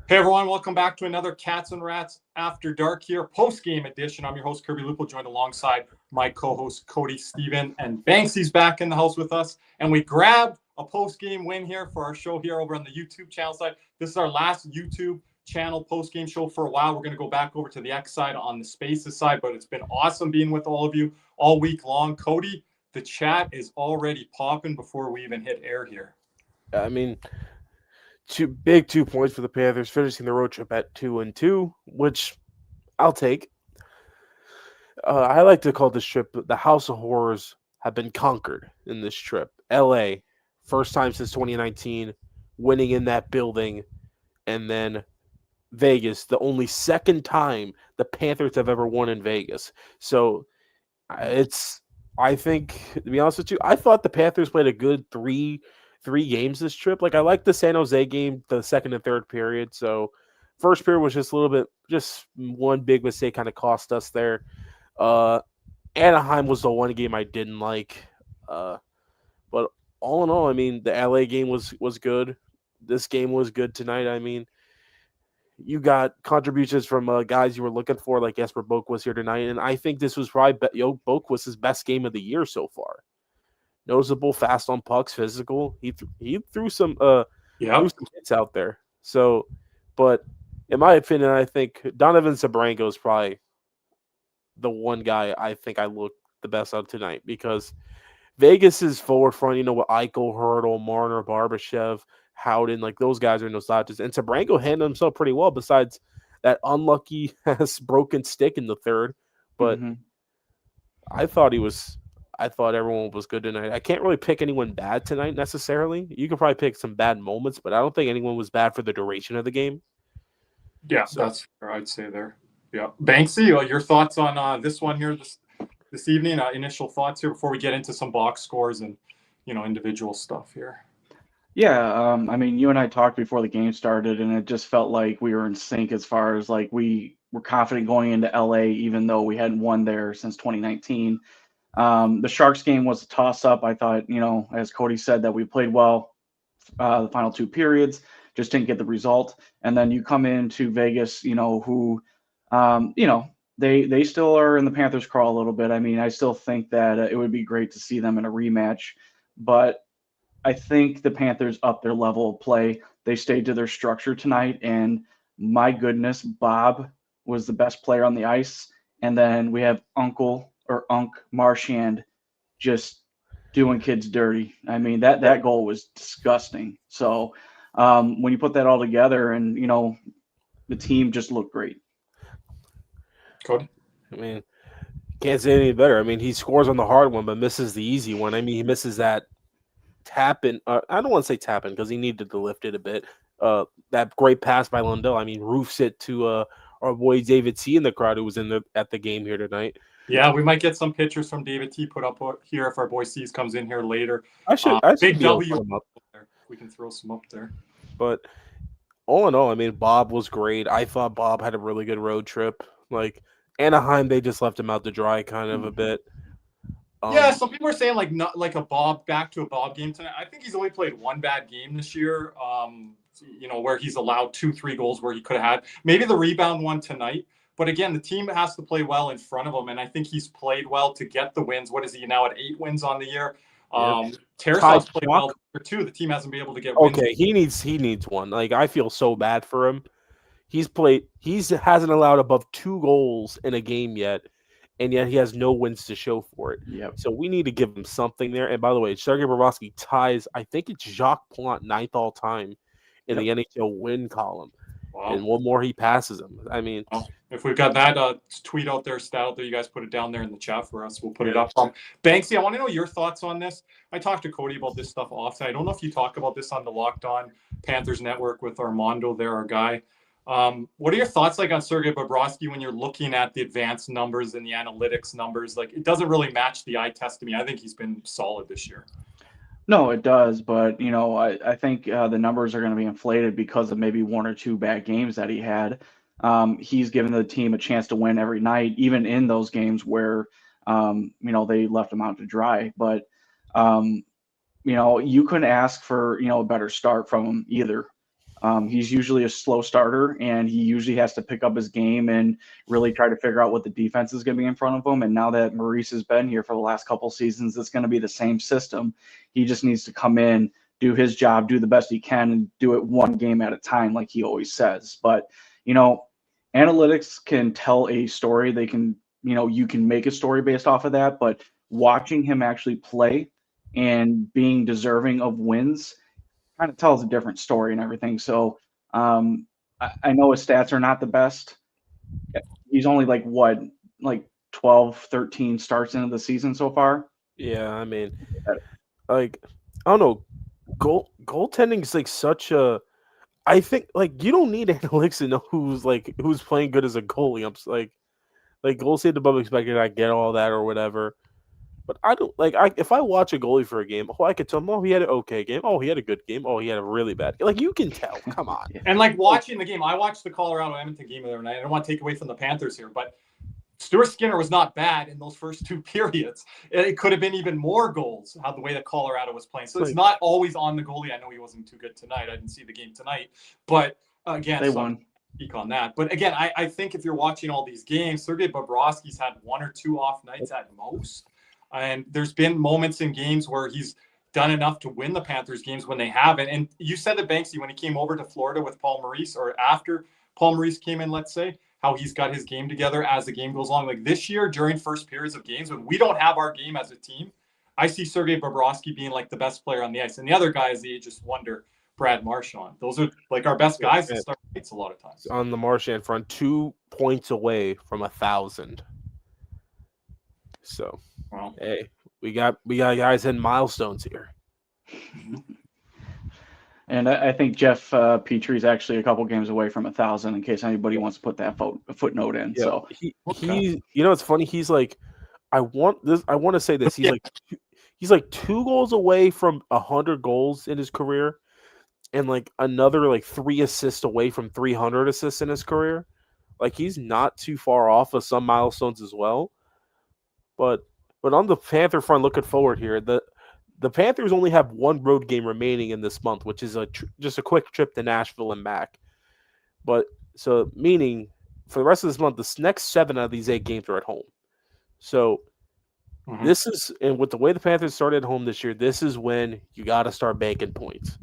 Hey everyone, welcome back to another Cats and Rats After Dark here, post-game edition. I'm your host, Kirby Lupo, joined alongside my co-host, Cody Steven, and Banksy's back in the house with us. And we grabbed a post-game win here for our show here over on the YouTube channel side. This is our last YouTube channel post-game show for a while. We're going to go back over to the X side on the Spaces side, but it's been awesome being with all of you all week long. Cody, the chat is already popping before we even hit air here. I mean, 2 points for the Panthers, finishing the road trip at 2-2, which I'll take. I like to call this trip the House of Horrors have been conquered in this trip. LA, first time since 2019, winning in that building, and then Vegas, the only second time the Panthers have ever won in Vegas. So it's, I think, to be honest with you, I thought the Panthers played a good three games this trip. Like I like the San Jose game, the second and third period. So first period was just a little bit, just one big mistake kind of cost us there. Uh, Anaheim was the one game I didn't like. Uh, but all in all, I mean, the LA game was good. This game was good tonight. I mean, you got contributions from guys you were looking for, like Jesper Boak was here tonight, and I think this was probably Boak was his best game of the year so far. Noticeable, fast on pucks, physical. He threw some hits out there. So, but in my opinion, I think Donovan Sabrango is probably the one guy I think I looked the best out tonight because Vegas's forward front, with Eichel, Hurdle, Marner, Barbashev, Howden, like those guys are no slouches. And Sabrango handled himself pretty well besides that unlucky broken stick in the third. But I thought everyone was good tonight. I can't really pick anyone bad tonight necessarily. You could probably pick some bad moments, but I don't think anyone was bad for the duration of the game. Yeah, so that's fair, I'd say there. Yeah. Banksy, your thoughts on this one here this evening? Initial thoughts here before we get into some box scores and, individual stuff here. Yeah, I mean, you and I talked before the game started, and it just felt like we were in sync as far as like we were confident going into LA, even though we hadn't won there since 2019. The Sharks game was a toss-up. I thought, as Cody said, that we played well the final two periods, just didn't get the result. And then you come into Vegas, who, they still are in the Panthers crawl a little bit. I mean, I still think that it would be great to see them in a rematch, but I think the Panthers upped their level of play. They stayed to their structure tonight, and my goodness, Bob was the best player on the ice. And then we have Unk Marchand just doing kids dirty. I mean, that goal was disgusting. So when you put that all together, and the team just looked great. Cody? I mean, can't say any better. I mean, he scores on the hard one, but misses the easy one. I mean, he misses that tap in. I don't want to say tap in because he needed to lift it a bit. That great pass by Lundell. I mean, roofs it to our boy David T in the crowd who was at the game here tonight. Yeah, we might get some pictures from David T put up here if our boy C's comes in here later. I should big be able W to put him up. there. We can throw some up there. But all in all, I mean, Bob was great. I thought Bob had a really good road trip. Like Anaheim, they just left him out to dry kind of a bit. Yeah, some people are saying not like back to a Bob game tonight. I think he's only played one bad game this year. Where he's allowed 2-3 goals where he could have had maybe the rebound one tonight. But again, the team has to play well in front of him, and I think he's played well to get the wins. What is he now at 8 wins on the year? Tarasov's played well too. The team hasn't been able to get wins. Okay, he needs one. Like I feel so bad for him. He hasn't allowed above 2 goals in a game yet, and yet he has no wins to show for it. Yep. So we need to give him something there. And by the way, Sergei Bobrovsky ties, I think it's Jacques Plante 9th all time in the NHL win column. Wow. And one more, he passes him. I mean, if we've got that tweet out there, stat out there, you guys put it down there in the chat for us. We'll put it up. Banksy, I want to know your thoughts on this. I talked to Cody about this stuff offside. I don't know if you talk about this on the Locked On Panthers Network with Armando there, our guy. What are your thoughts on Sergei Bobrovsky when you're looking at the advanced numbers and the analytics numbers? Like, it doesn't really match the eye test to me. I think he's been solid this year. No, it does, but I think the numbers are going to be inflated because of maybe 1 or 2 bad games that he had. He's given the team a chance to win every night, even in those games where they left him out to dry. But you couldn't ask for a better start from him either. He's usually a slow starter, and he usually has to pick up his game and really try to figure out what the defense is going to be in front of him. And now that Maurice has been here for the last couple seasons, it's going to be the same system. He just needs to come in, do his job, do the best he can, and do it one game at a time, like he always says. But, analytics can tell a story. They can, you can make a story based off of that. But watching him actually play and being deserving of wins kind of tells a different story and everything. So I know his stats are not the best. He's only like 12, 13 starts into the season so far. Yeah, I mean, like, I don't know, goaltending is like such a. I think like you don't need analytics to know who's playing good as a goalie. I'm like goal saved above expected. I get all that or whatever. But I don't if I watch a goalie for a game, I could tell him, oh, he had an okay game. Oh, he had a good game. Oh, he had a really bad game. Like, you can tell. Come on. And like watching the game, I watched the Colorado Edmonton game the other night. I don't want to take away from the Panthers here, but Stuart Skinner was not bad in those first two periods. It could have been even more goals, the way that Colorado was playing. So it's not always on the goalie. I know he wasn't too good tonight. I didn't see the game tonight. But again, they won. Speak on that. But again, I think if you're watching all these games, Sergei Bobrovsky's had one or two off nights at most. And there's been moments in games where he's done enough to win the Panthers games when they haven't. And you said that Banksy, when he came over to Florida with Paul Maurice, or after Paul Maurice came in, let's say, how he's got his game together as the game goes along. Like this year, during first periods of games, when we don't have our game as a team, I see Sergei Bobrovsky being like the best player on the ice. And the other guy is the ageless wonder, Brad Marchand. Those are like our best guys that start fights a lot of times. On the Marchand front, 2 points away from 1,000. So, well, hey, we got guys hitting milestones here. And I think Jeff Petrie's actually a couple games away from 1,000. In case anybody wants to put that footnote in. Yeah, so he it's funny. He's like, I want to say this. He's like 2 goals away from 100 goals in his career, and like another like 3 assists away from 300 assists in his career. Like he's not too far off of some milestones as well. But on the Panther front, looking forward here, the Panthers only have 1 road game remaining in this month, which is just a quick trip to Nashville and back. But so meaning for the rest of this month, the next 7 out of these 8 games are at home. So this is, and with the way the Panthers started at home this year, this is when you got to start banking points.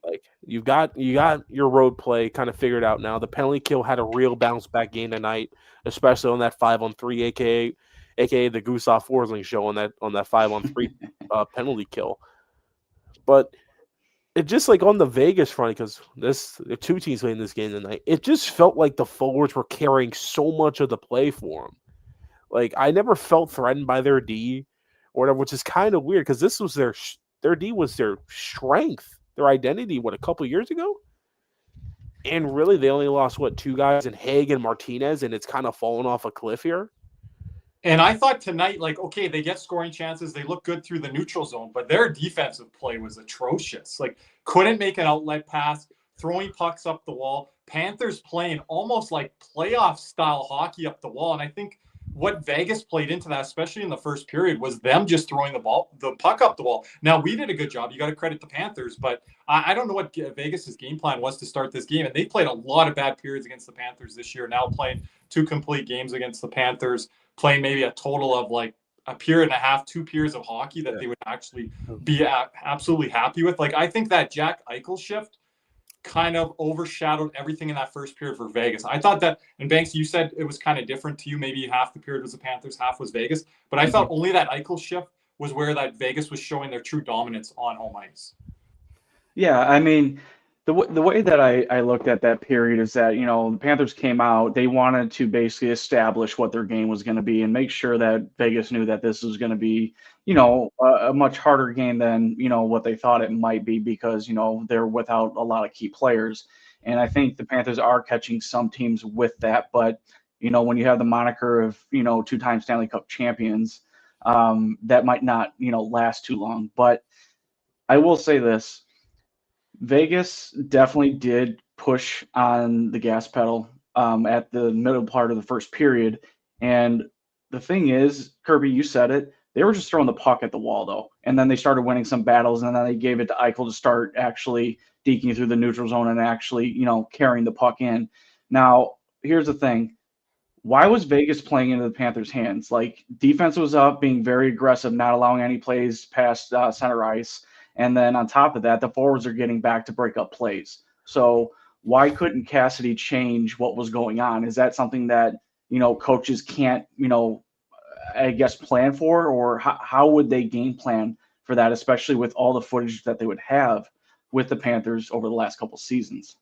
Like you got your road play kind of figured out now. The penalty kill had a real bounce back game tonight, especially on that 5-on-3, aka the Gustav Forsling show on that 5-on-3 penalty kill. But it just like on the Vegas front, because there are 2 teams playing this game tonight, it just felt like the forwards were carrying so much of the play for them. Like I never felt threatened by their D or whatever, which is kind of weird because this was their D was their strength, their identity. A couple years ago, and really they only lost 2 guys in Haig and Martinez, and it's kind of fallen off a cliff here. And I thought tonight, like, okay, they get scoring chances. They look good through the neutral zone, but their defensive play was atrocious. Like, couldn't make an outlet pass, throwing pucks up the wall. Panthers playing almost like playoff-style hockey up the wall. And I think what Vegas played into that, especially in the first period, was them just throwing the puck up the wall. Now, we did a good job. You got to credit the Panthers, but I don't know what Vegas's game plan was to start this game. And they played a lot of bad periods against the Panthers this year, now playing 2 complete games against the Panthers, playing maybe a total of like a period and a half, 2 periods of hockey that they would actually be absolutely happy with. Like, I think that Jack Eichel shift kind of overshadowed everything in that first period for Vegas. I thought that, and Banks, you said it was kind of different to you. Maybe half the period was the Panthers, half was Vegas. But I thought only that Eichel shift was where that Vegas was showing their true dominance on home ice. Yeah, I mean, the way that I looked at that period is that, the Panthers came out, they wanted to basically establish what their game was going to be and make sure that Vegas knew that this was going to be, a much harder game than, what they thought it might be because, they're without a lot of key players. And I think the Panthers are catching some teams with that. But, when you have the moniker of, 2-time Stanley Cup champions, that might not, last too long. But I will say this. Vegas definitely did push on the gas pedal at the middle part of the first period. And the thing is, Kirby, you said it, They were just throwing the puck at the wall, though. And then they started winning some battles, and then they gave it to Eichel to start actually deking through the neutral zone and actually, carrying the puck in. Now, here's the thing. Why was Vegas playing into the Panthers' hands? Like, defense was up, being very aggressive, not allowing any plays past center ice. And then on top of that, the forwards are getting back to break up plays. So why couldn't Cassidy change what was going on? Is that something that, coaches can't, I guess, plan for? Or how would they game plan for that, especially with all the footage that they would have with the Panthers over the last couple seasons?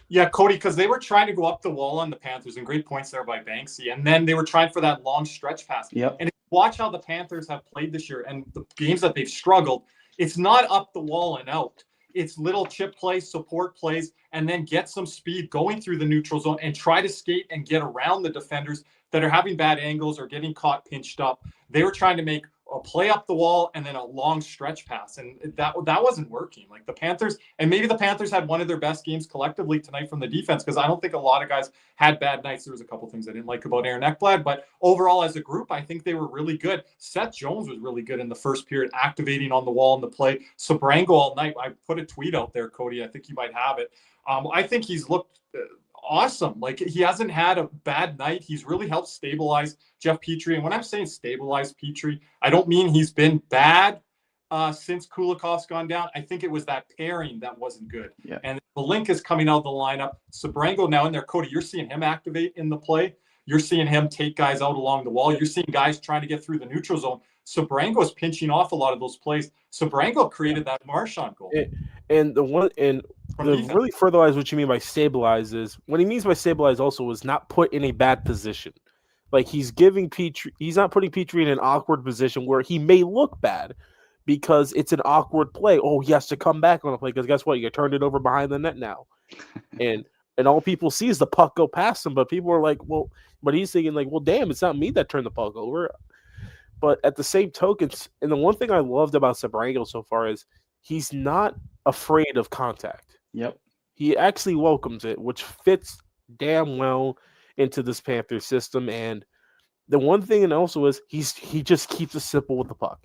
Yeah, Cody, because they were trying to go up the wall on the Panthers, and great points there by Banksy. And then they were trying for that long stretch pass. Yep. And watch how the Panthers have played this year and the games that they've struggled. It's not up the wall and out. It's little chip plays, support plays, and then get some speed going through the neutral zone and try to skate and get around the defenders that are having bad angles or getting caught pinched up. They were trying to make a play up the wall and then a long stretch pass, and that wasn't working. Like the Panthers, and maybe the Panthers had one of their best games collectively tonight from the defense, because I don't think a lot of guys had bad nights. There was a couple things I didn't like about Aaron Ekblad, but overall as a group, I think they were really good. Seth Jones was really good in the first period, activating on the wall in the play. Sabrango all night. I put a tweet out there, Cody. I think you might have it. I think he's looked awesome. Like, he hasn't had a bad night. He's really helped stabilize Jeff Petrie. And when I'm saying stabilize Petrie, I don't mean he's been bad since Kulikov's gone down. I think it was that pairing that wasn't good. Yeah. And the link is coming out of the lineup. Sabrango now in there. Cody, you're seeing him activate in the play. You're seeing him take guys out along the wall. You're seeing guys trying to get through the neutral zone. Sabrango's pinching off a lot of those plays. Sabrango created that Marchand goal. Really furtherize what you mean by stabilize is what he means by stabilize also is not put in a bad position. Like, he's not putting Petrie in an awkward position where he may look bad because it's an awkward play. Oh, he has to come back on a play because guess what? You turned it over behind the net now. and all people see is the puck go past him, but people are like, well, but he's thinking like, well, damn, it's not me that turned the puck over. But at the same token, and the one thing I loved about Sabrango so far is he's not afraid of contact. Yep. He actually welcomes it, which fits damn well into this Panthers system. And the one thing, and also is he just keeps it simple with the puck.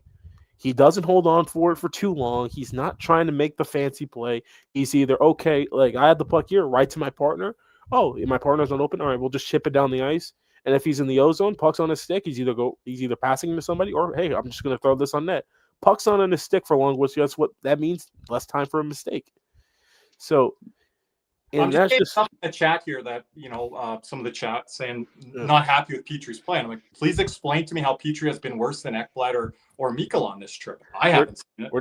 He doesn't hold on for it for too long. He's not trying to make the fancy play. He's either, okay, like, I have the puck here, right to my partner. Oh, my partner's not open. All right, we'll just chip it down the ice. And if he's in the O-zone, puck's on his stick, he's either passing him to somebody or, hey, I'm just going to throw this on net. Puck's on his stick for long, which that's what that means, less time for a mistake. So, and I'm that's just in the chat here that, some of the chat saying not happy with Petrie's play. I'm like, please explain to me how Petrie has been worse than Ekblad or Mikkel on this trip. I haven't seen it.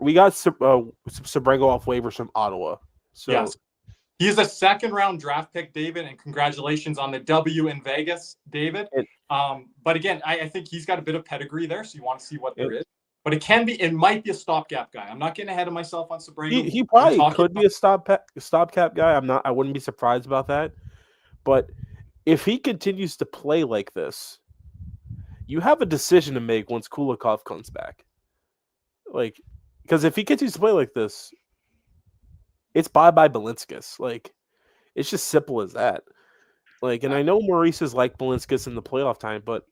We got Sabrango off waivers from Ottawa. So. Yes. He's a second-round draft pick, David, and congratulations on the W in Vegas, David. But again, I think he's got a bit of pedigree there, so you want to see what there is. But it might be a stopgap guy. I'm not getting ahead of myself on Sabrango. He probably could be a stopgap guy. I wouldn't be surprised about that. But if he continues to play like this, you have a decision to make once Kulikov comes back. Like, because if he continues to play like this, it's bye-bye Balinskis. Like, it's just simple as that. Like, and I know Maurice is like Balinskis in the playoff time, but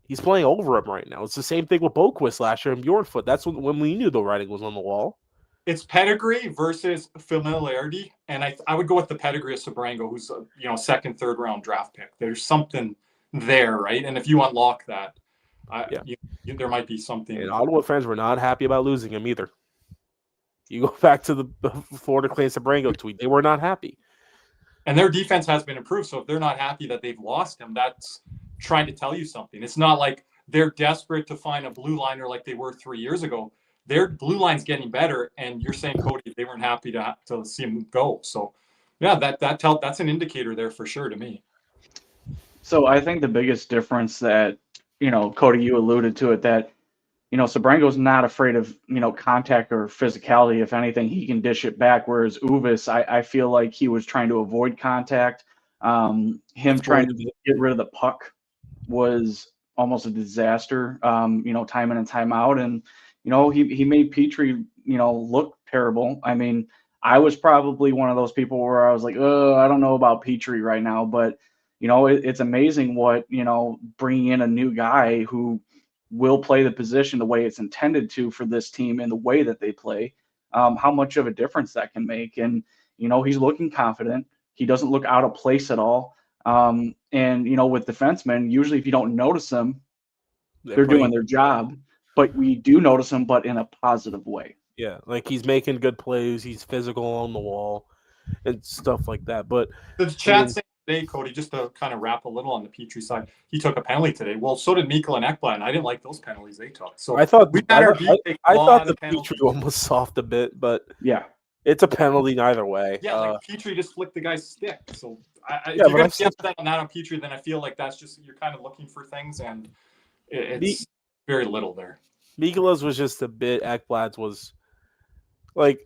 he's playing over him right now. It's the same thing with Boquist last year and Bjornfoot. That's when we knew the writing was on the wall. It's pedigree versus familiarity, and I would go with the pedigree of Sabrango, who's a second, third round draft pick. There's something there, right? And if you unlock that, there might be something. And Ottawa fans were not happy about losing him either. You go back to the Florida Clay Sabrango tweet; they were not happy. And their defense has been improved, so if they're not happy that they've lost him, that's trying to tell you something. It's not like they're desperate to find a blue liner like they were 3 years ago. Their blue line's getting better, and you're saying, Cody, they weren't happy to see him go. So, yeah, that's an indicator there for sure to me. So I think the biggest difference that, Cody, you alluded to it, that, Sabrango's not afraid of, contact or physicality. If anything, he can dish it back, whereas Uvis, I feel like he was trying to avoid contact. Him trying to get rid of the puck was almost a disaster, time in and time out. And, he made Petrie, look terrible. I mean, I was probably one of those people where I was like, oh, I don't know about Petrie right now. But, it's amazing what, bringing in a new guy who will play the position the way it's intended to for this team and the way that they play, how much of a difference that can make. And, he's looking confident. He doesn't look out of place at all. And, with defensemen, usually if you don't notice them, they're doing their job. But we do notice them, but in a positive way. Yeah, like he's making good plays. He's physical on the wall and stuff like that. But the chat saying today, Cody, just to kind of wrap a little on the Petrie side, he took a penalty today. Well, so did Mikkel and Ekblad, and I didn't like those penalties they took. So I thought we had our I thought the Petrie one was soft a bit, but yeah, it's a penalty either way. Yeah, like Petrie just flicked the guy's stick. So if Yeah, you're but going I've to seen- get upset on that on Petrie, then I feel like that's just you're kind of looking for things, and it's very little there. Mikula's was just a bit. Ekblad's was like.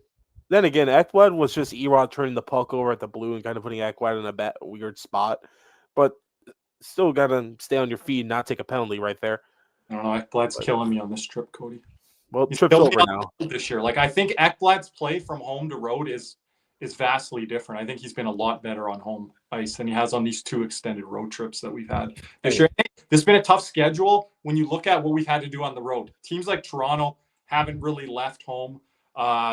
Then again, Ekblad was just Erod turning the puck over at the blue and kind of putting Ekblad in a weird spot, but still got to stay on your feet and not take a penalty right there. I don't know. Ekblad's killing me on this trip, Cody. Well, He's trip's over now this year. Like I think Ekblad's play from home to road is vastly different. I think he's been a lot better on home ice than he has on these 2 extended road trips that we've had this year. This has been a tough schedule when you look at what we've had to do on the road. Teams like Toronto haven't really left home.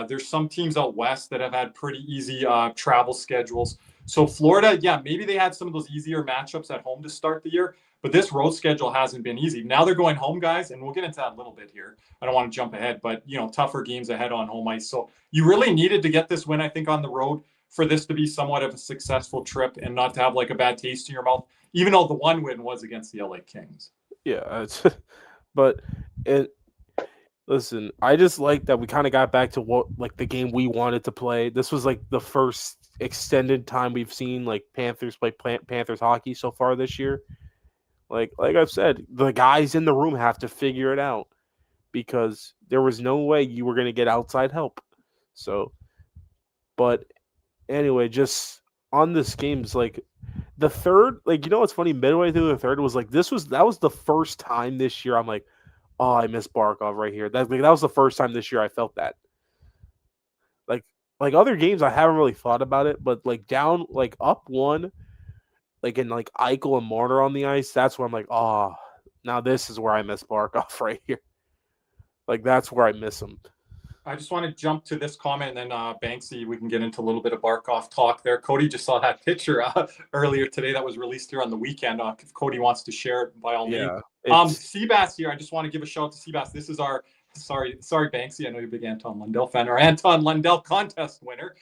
There's some teams out west that have had pretty easy travel schedules. So Florida, yeah, maybe they had some of those easier matchups at home to start the year, but this road schedule hasn't been easy. Now they're going home, guys, and we'll get into that a little bit here. I don't want to jump ahead, but tougher games ahead on home ice. So you really needed to get this win, I think, on the road for this to be somewhat of a successful trip and not to have like a bad taste in your mouth, even though the one win was against the LA Kings. Yeah, listen, I just like that we kind of got back to what like the game we wanted to play. This was like the first extended time we've seen like Panthers play Panthers hockey so far this year. Like I've said, the guys in the room have to figure it out because there was no way you were going to get outside help. So, but anyway, just on this game's like the third, like what's funny, midway through the third was like that was the first time this year I'm like, oh, I miss Barkov right here. That was the first time this year I felt that. Like other games, I haven't really thought about it, but like down, like up one, like in like Eichel and Marner on the ice, that's where I'm like, oh, now this is where I miss Barkov right here. Like that's where I miss him. I just want to jump to this comment, and then Banksy, we can get into a little bit of Barkov talk there. Cody just saw that picture earlier today that was released here on the weekend. If Cody wants to share it, by all means. Seabass here, I just want to give a shout out to Seabass. This is our, sorry Banksy, I know you're a big Anton Lundell fan, our Anton Lundell contest winner.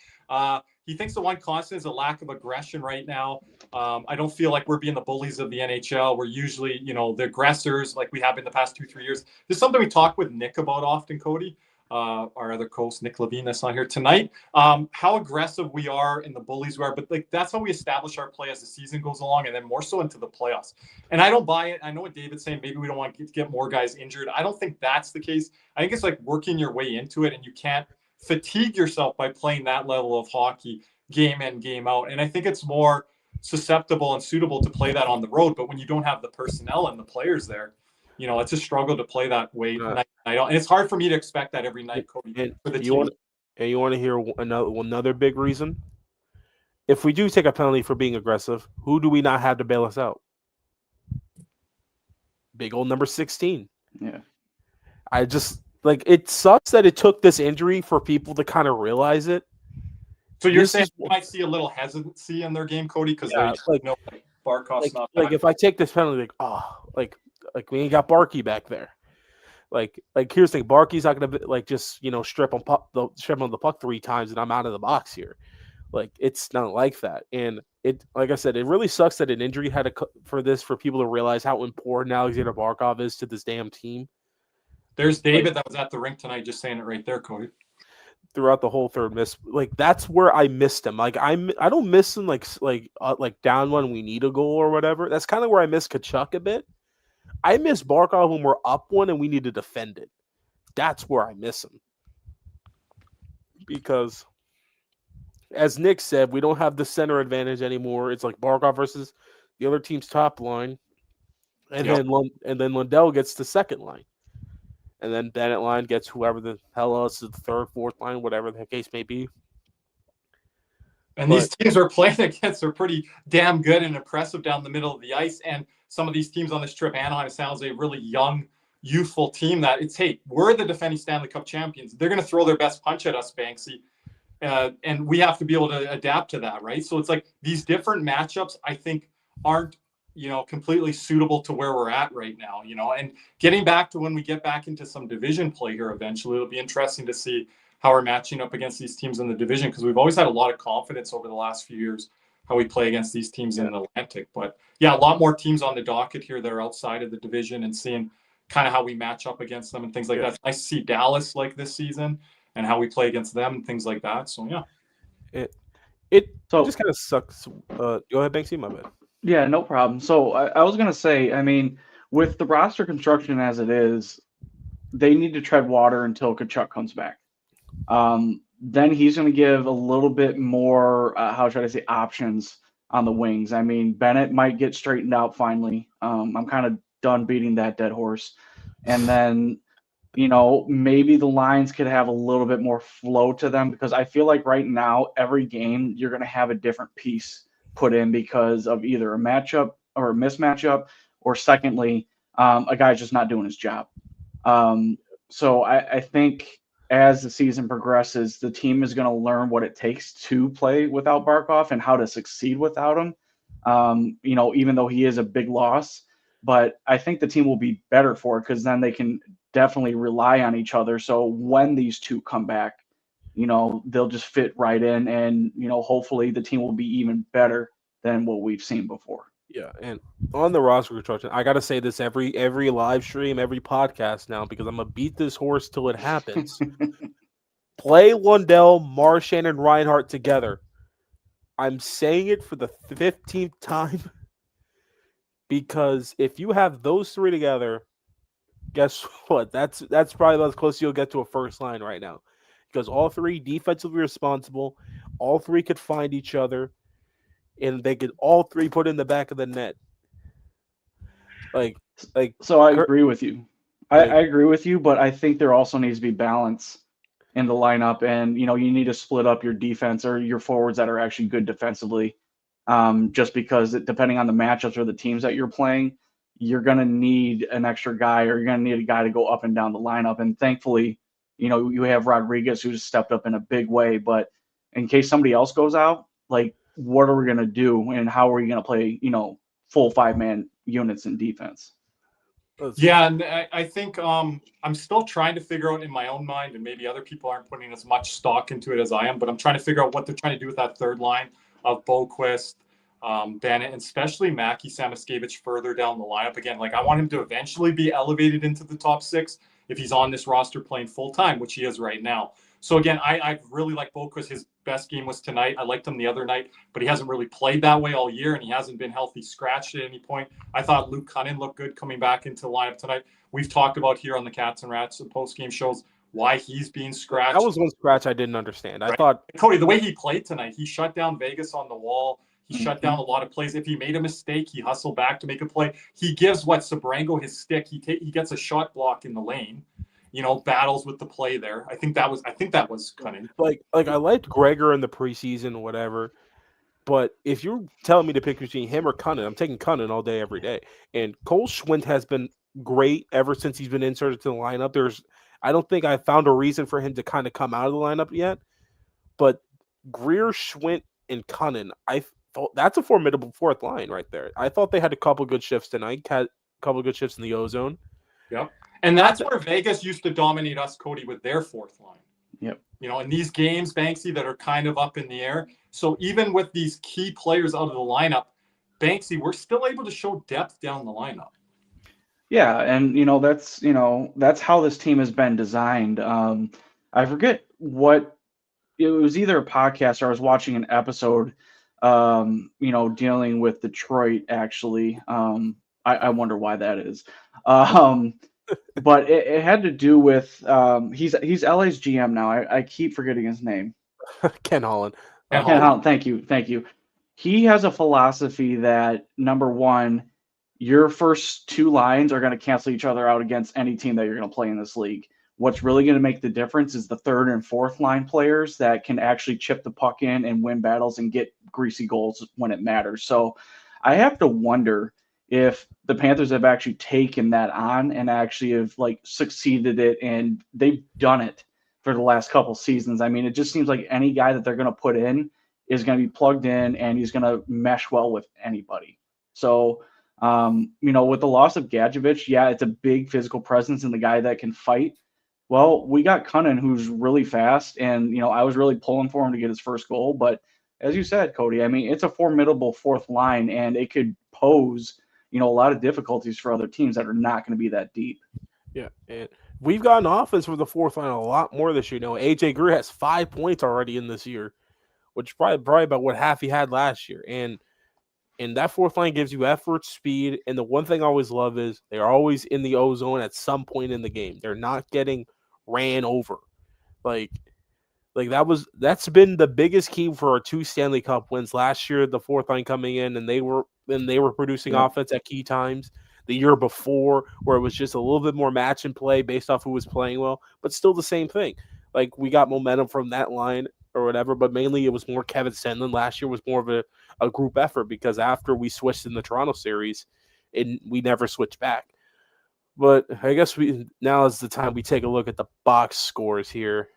He thinks the one constant is a lack of aggression right now. I don't feel like we're being the bullies of the NHL. We're usually, the aggressors like we have in the past 2-3 years. This is something we talk with Nick about often, Cody. Our other co-host, Nick Levine, that's not here tonight, how aggressive we are and the bullies we are. But like that's how we establish our play as the season goes along, and then more so into the playoffs. And I don't buy it. I know what David's saying. Maybe we don't want to get more guys injured. I don't think that's the case. I think it's like working your way into it, and you can't fatigue yourself by playing that level of hockey game in, game out. And I think it's more susceptible and suitable to play that on the road. But when you don't have the personnel and the players there, it's a struggle to play that way night out. And it's hard for me to expect that every night, Cody. And you want to hear another big reason? If we do take a penalty for being aggressive, who do we not have to bail us out? Big old number 16. Yeah. I just like it sucks that it took this injury for people to kind of realize it. So you're saying you might see a little hesitancy in their game, Cody, because they know Barkov's not back. Like if I take this penalty, like we ain't got Barkey back there. Like here's the thing, Barkey's not gonna just strip on the puck 3 times and I'm out of the box here. Like it's not like that. And it, like I said, it really sucks that an injury had for people to realize how important Alexander Barkov is to this damn team. There's David that was at the rink tonight, just saying it right there, Cody. Throughout the whole third miss, like that's where I missed him. Like I don't miss him like down when we need a goal or whatever. That's kind of where I miss Tkachuk a bit. I miss Barkov when we're up 1 and we need to defend it. That's where I miss him. Because, as Nick said, we don't have the center advantage anymore. It's like Barkov versus the other team's top line. And then Lundell gets the second line. And then Bennett line gets whoever the hell else is the third, fourth line, whatever the case may be. And these teams we're playing against are pretty damn good and impressive down the middle of the ice. And some of these teams on this trip, Anaheim, sounds a really young youthful team that it's, hey, we're the defending Stanley Cup champions. They're going to throw their best punch at us, Banksy. And we have to be able to adapt to that, right? So it's like these different matchups, I think, aren't, completely suitable to where we're at right now, and getting back to when we get back into some division play here eventually, it'll be interesting to see how we're matching up against these teams in the division, because we've always had a lot of confidence over the last few years how we play against these teams in the Atlantic. But yeah, a lot more teams on the docket here that are outside of the division, and seeing kind of how we match up against them and things like that. It's nice to see Dallas like this season and how we play against them and things like that. So yeah. It just kind of sucks. Go ahead, Banksy, my bad. Yeah, no problem. So I was going to say, I mean, with the roster construction as it is, they need to tread water until Tkachuk comes back. Then he's going to give a little bit more, how should I say, options on the wings. I mean, Bennett might get straightened out finally. I'm kind of done beating that dead horse. And then, maybe the lines could have a little bit more flow to them, because I feel like right now, every game, you're going to have a different piece put in because of either a matchup or a mismatchup, or secondly, a guy's just not doing his job. So I think as the season progresses, the team is going to learn what it takes to play without Barkov and how to succeed without him. Even though he is a big loss, but I think the team will be better for it, because then they can definitely rely on each other. So when these two come back, they'll just fit right in, and, hopefully the team will be even better than what we've seen before. Yeah, and on the roster construction, I got to say this every live stream, every podcast now, because I'm going to beat this horse till it happens. Play Lundell, Marchand, and Reinhart together. I'm saying it for the 15th time, because if you have those three together, guess what? That's probably as close you'll get to a first line right now, because all three defensively responsible, all three could find each other, and they could all three put in the back of the net. So I agree with you. I agree with you, but I think there also needs to be balance in the lineup, and you need to split up your defense or your forwards that are actually good defensively. Just because depending on the matchups or the teams that you're playing, you're going to need an extra guy, or you're going to need a guy to go up and down the lineup. And thankfully, you have Rodriguez, who's stepped up in a big way. But in case somebody else goes out, like, what are we going to do, and how are we going to play, full 5-man units in defense? Yeah, and I think I'm still trying to figure out in my own mind, and maybe other people aren't putting as much stock into it as I am, but I'm trying to figure out what they're trying to do with that third line of Boquist, Bennett, and especially Mackie Samoskevich further down the lineup. Again, like, I want him to eventually be elevated into the top 6 if he's on this roster playing full-time, which he is right now. So again, I really like Boquist. His best game was tonight. I liked him the other night, but he hasn't really played that way all year, and he hasn't been healthy scratched at any point. I thought Luke Cunnin looked good coming back into the lineup tonight. We've talked about here on the Cats and Rats post-game shows why he's being scratched. That was one scratch I didn't understand. Right? I thought, Cody, the way he played tonight, he shut down Vegas on the wall. He shut down a lot of plays. If he made a mistake, he hustled back to make a play. He gives Sabrango his stick. He gets a shot block in the lane. Battles with the play there. I think that was Cunnin. Like I liked Gregor in the preseason or whatever, but if you're telling me to pick between him or Cunnin, I'm taking Cunnin all day, every day. And Cole Schwint has been great ever since he's been inserted to the lineup. I don't think I found a reason for him to kind of come out of the lineup yet, but Greer, Schwint, and Cunnin, I thought that's a formidable fourth line right there. I thought they had a couple good shifts tonight, had a couple good shifts in the ozone. Yep. And that's where Vegas used to dominate us, Cody, with their fourth line. Yep. In these games, Banksy, that are kind of up in the air. So even with these key players out of the lineup, Banksy, we're still able to show depth down the lineup. Yeah, and that's how this team has been designed. I forget what it was, either a podcast or I was watching an episode, dealing with Detroit. Actually, I wonder why that is. But it had to do with he's LA's GM now. I keep forgetting his name. Ken Holland. Ken Holland. Thank you. He has a philosophy that, number one, your first 2 lines are going to cancel each other out against any team that you're going to play in this league. What's really going to make the difference is the third and fourth line players that can actually chip the puck in and win battles and get greasy goals when it matters. So I have to wonder if the Panthers have actually taken that on and actually have like succeeded it, and they've done it for the last couple seasons. I mean, it just seems like any guy that they're going to put in is going to be plugged in and he's going to mesh well with anybody. So, with the loss of Gadjevich, yeah, it's a big physical presence and the guy that can fight. Well, we got Cunnin, who's really fast, and I was really pulling for him to get his first goal. But as you said, Cody, I mean, it's a formidable fourth line, and it could pose a lot of difficulties for other teams that are not going to be that deep. Yeah, and we've gotten offense for the fourth line a lot more this year. AJ Greer has 5 points already in this year, which is probably about what half he had last year. And that fourth line gives you effort, speed, and the one thing I always love is they're always in the O zone at some point in the game. They're not getting ran over. That's been the biggest key for our 2 Stanley Cup wins last year. The fourth line coming in and they were producing offense at key times. The year before, where it was just a little bit more match and play based off who was playing well, but still the same thing. Like, we got momentum from that line or whatever, but mainly it was more Kevin Stenlund. Last year was more of a group effort because after we switched in the Toronto series, we never switched back. But I guess now is the time we take a look at the box scores here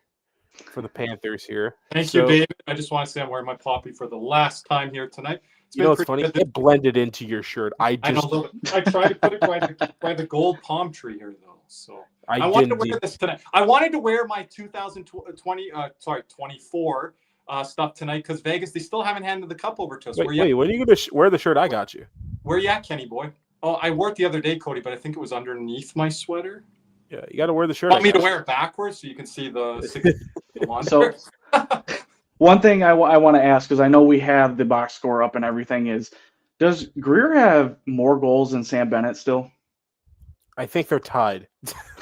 for the Panthers here. Thank you, David. I just want to say I'm wearing my poppy for the last time here tonight. It's funny. It blended into your shirt. I tried to put it by the gold palm tree here, though. So I wanted to wear this tonight. I wanted to wear my 24 stuff tonight because Vegas, they still haven't handed the cup over to us. Wait, when are you going to wear the shirt I got you? Where you at, Kenny boy? Oh, I wore it the other day, Cody, but I think it was underneath my sweater. Yeah, you got to wear the shirt. Want me to wear it backwards so you can see the So one thing I want to ask, because I know we have the box score up and everything, is does Greer have more goals than Sam Bennett still? I think they're tied.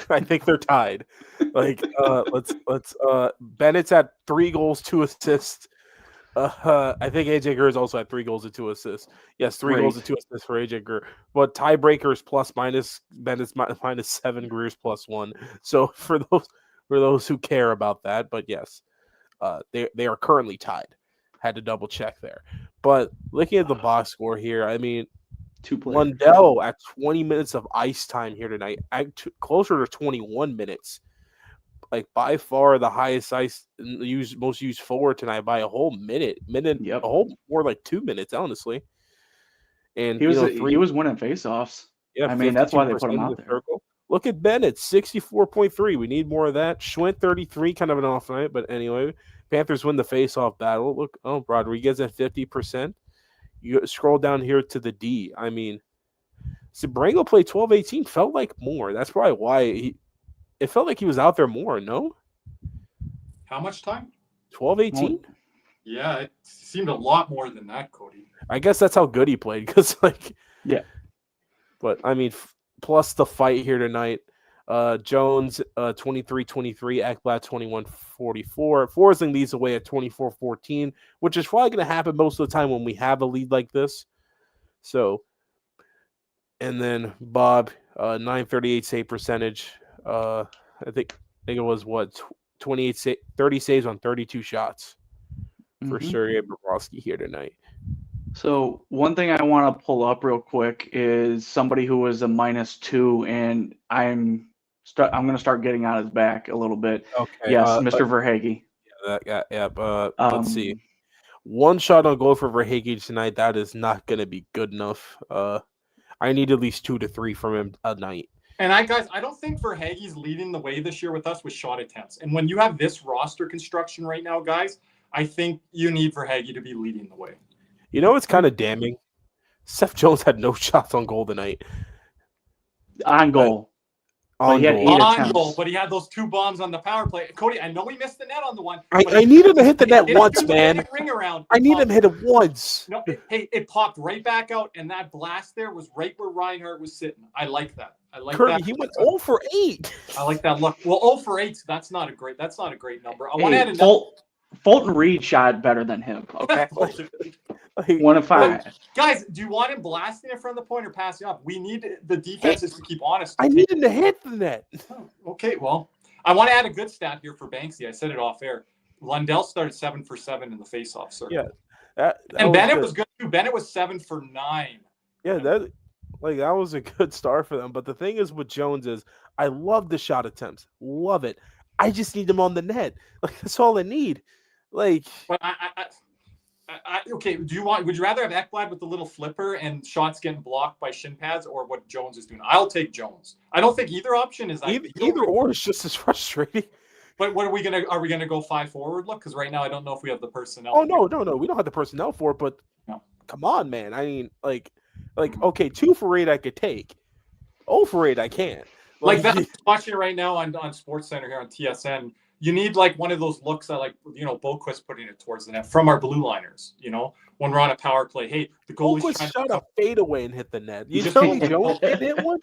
Like, let's Bennett's at 3 goals, 2 assists. I think AJ Greer is also at 3 goals and 2 assists. Yes, 3 goals and 2 assists for AJ Greer. But tiebreakers plus minus, Bennett's minus 7, Greer's plus 1. So for those who care about that, but yes, they are currently tied. Had to double check there. But looking at the box score here, I mean, 2 players. Lundell at 20 minutes of ice time here tonight, closer to 21 minutes. Like, by far the highest ice most used forward tonight by a whole minute, a whole more like 2 minutes, honestly. And he was winning faceoffs. Yeah, I mean, that's why they put him out there. Circle. Look at Bennett, 64.3. We need more of that. Schwint, 33, kind of an off night, but anyway, Panthers win the faceoff battle. Look, Rodriguez at 50%. You scroll down here to the D. I mean, Brango played 12-18, felt like more. That's probably why it felt like he was out there more, no? How much time? 12-18? Yeah, it seemed a lot more than that, Cody. I guess that's how good he played, because, yeah. But, I mean, plus the fight here tonight, Jones, 23-23, Ekblad, 21-44. Forsling leads away at 24-14, which is probably going to happen most of the time when we have a lead like this. So, and then Bob, 938 save percentage. I think it was 30 saves on 32 shots for Sergei Bobrovsky here tonight. So one thing I want to pull up real quick is somebody who was a -2, and I'm going to start getting on his back a little bit. Okay. Yes, Mr. Verhaeghe. Let's see. 1 shot on goal for Verhaeghe tonight. That is not going to be good enough. I need at least 2 to 3 from him a night. And I don't think Verhaeghe's leading the way this year with us with shot attempts. And when you have this roster construction right now, guys, I think you need Verhaeghe to be leading the way. You know, it's kind of damning. Seth Jones had no shots on goal tonight. On goal. On goal, but he had those 2 bombs on the power play. Cody, I know he missed the net on the one. I need him to hit the net once, man. Ring around. I need him to hit it once. No, it popped right back out, and that blast there was right where Reinhart was sitting. I like that. Kirby, he went 0 for 8. I like that look. Well, 0 for 8, that's not a great number. I want to add another. Fulton Reed shot better than him. Okay. 1 of 5. Guys, do you want him blasting it from the point or passing off? We need the defenses to keep honest. I need him to hit the net. Okay, well, I want to add a good stat here for Banksy. I said it off air. Lundell started 7 for 7 in the faceoff circle. Yeah. And Bennett was good too. Bennett was 7 for 9. Yeah, Like that was a good start for them. But the thing is with Jones is I love the shot attempts. Love it. I just need them on the net. Like that's all I need. Like But okay, would you rather have Ekblad with the little flipper and shots getting blocked by shin pads or what Jones is doing? I'll take Jones. I don't think either option is either or is just as frustrating. But what are we gonna go 5 forward look? Because right now I don't know if we have the personnel. Oh no, we don't have the personnel for it, but no. Come on, man. I mean, like okay, 2 for 8 I could take. 0 for 8 I can't. Like that watching right now on Sports Center here on TSN. You need like one of those looks that Boquist putting it towards the net from our blue liners, when we're on a power play. Hey, the goalie's trying shot a fadeaway and hit the net. You tell me Jones didn't hit one?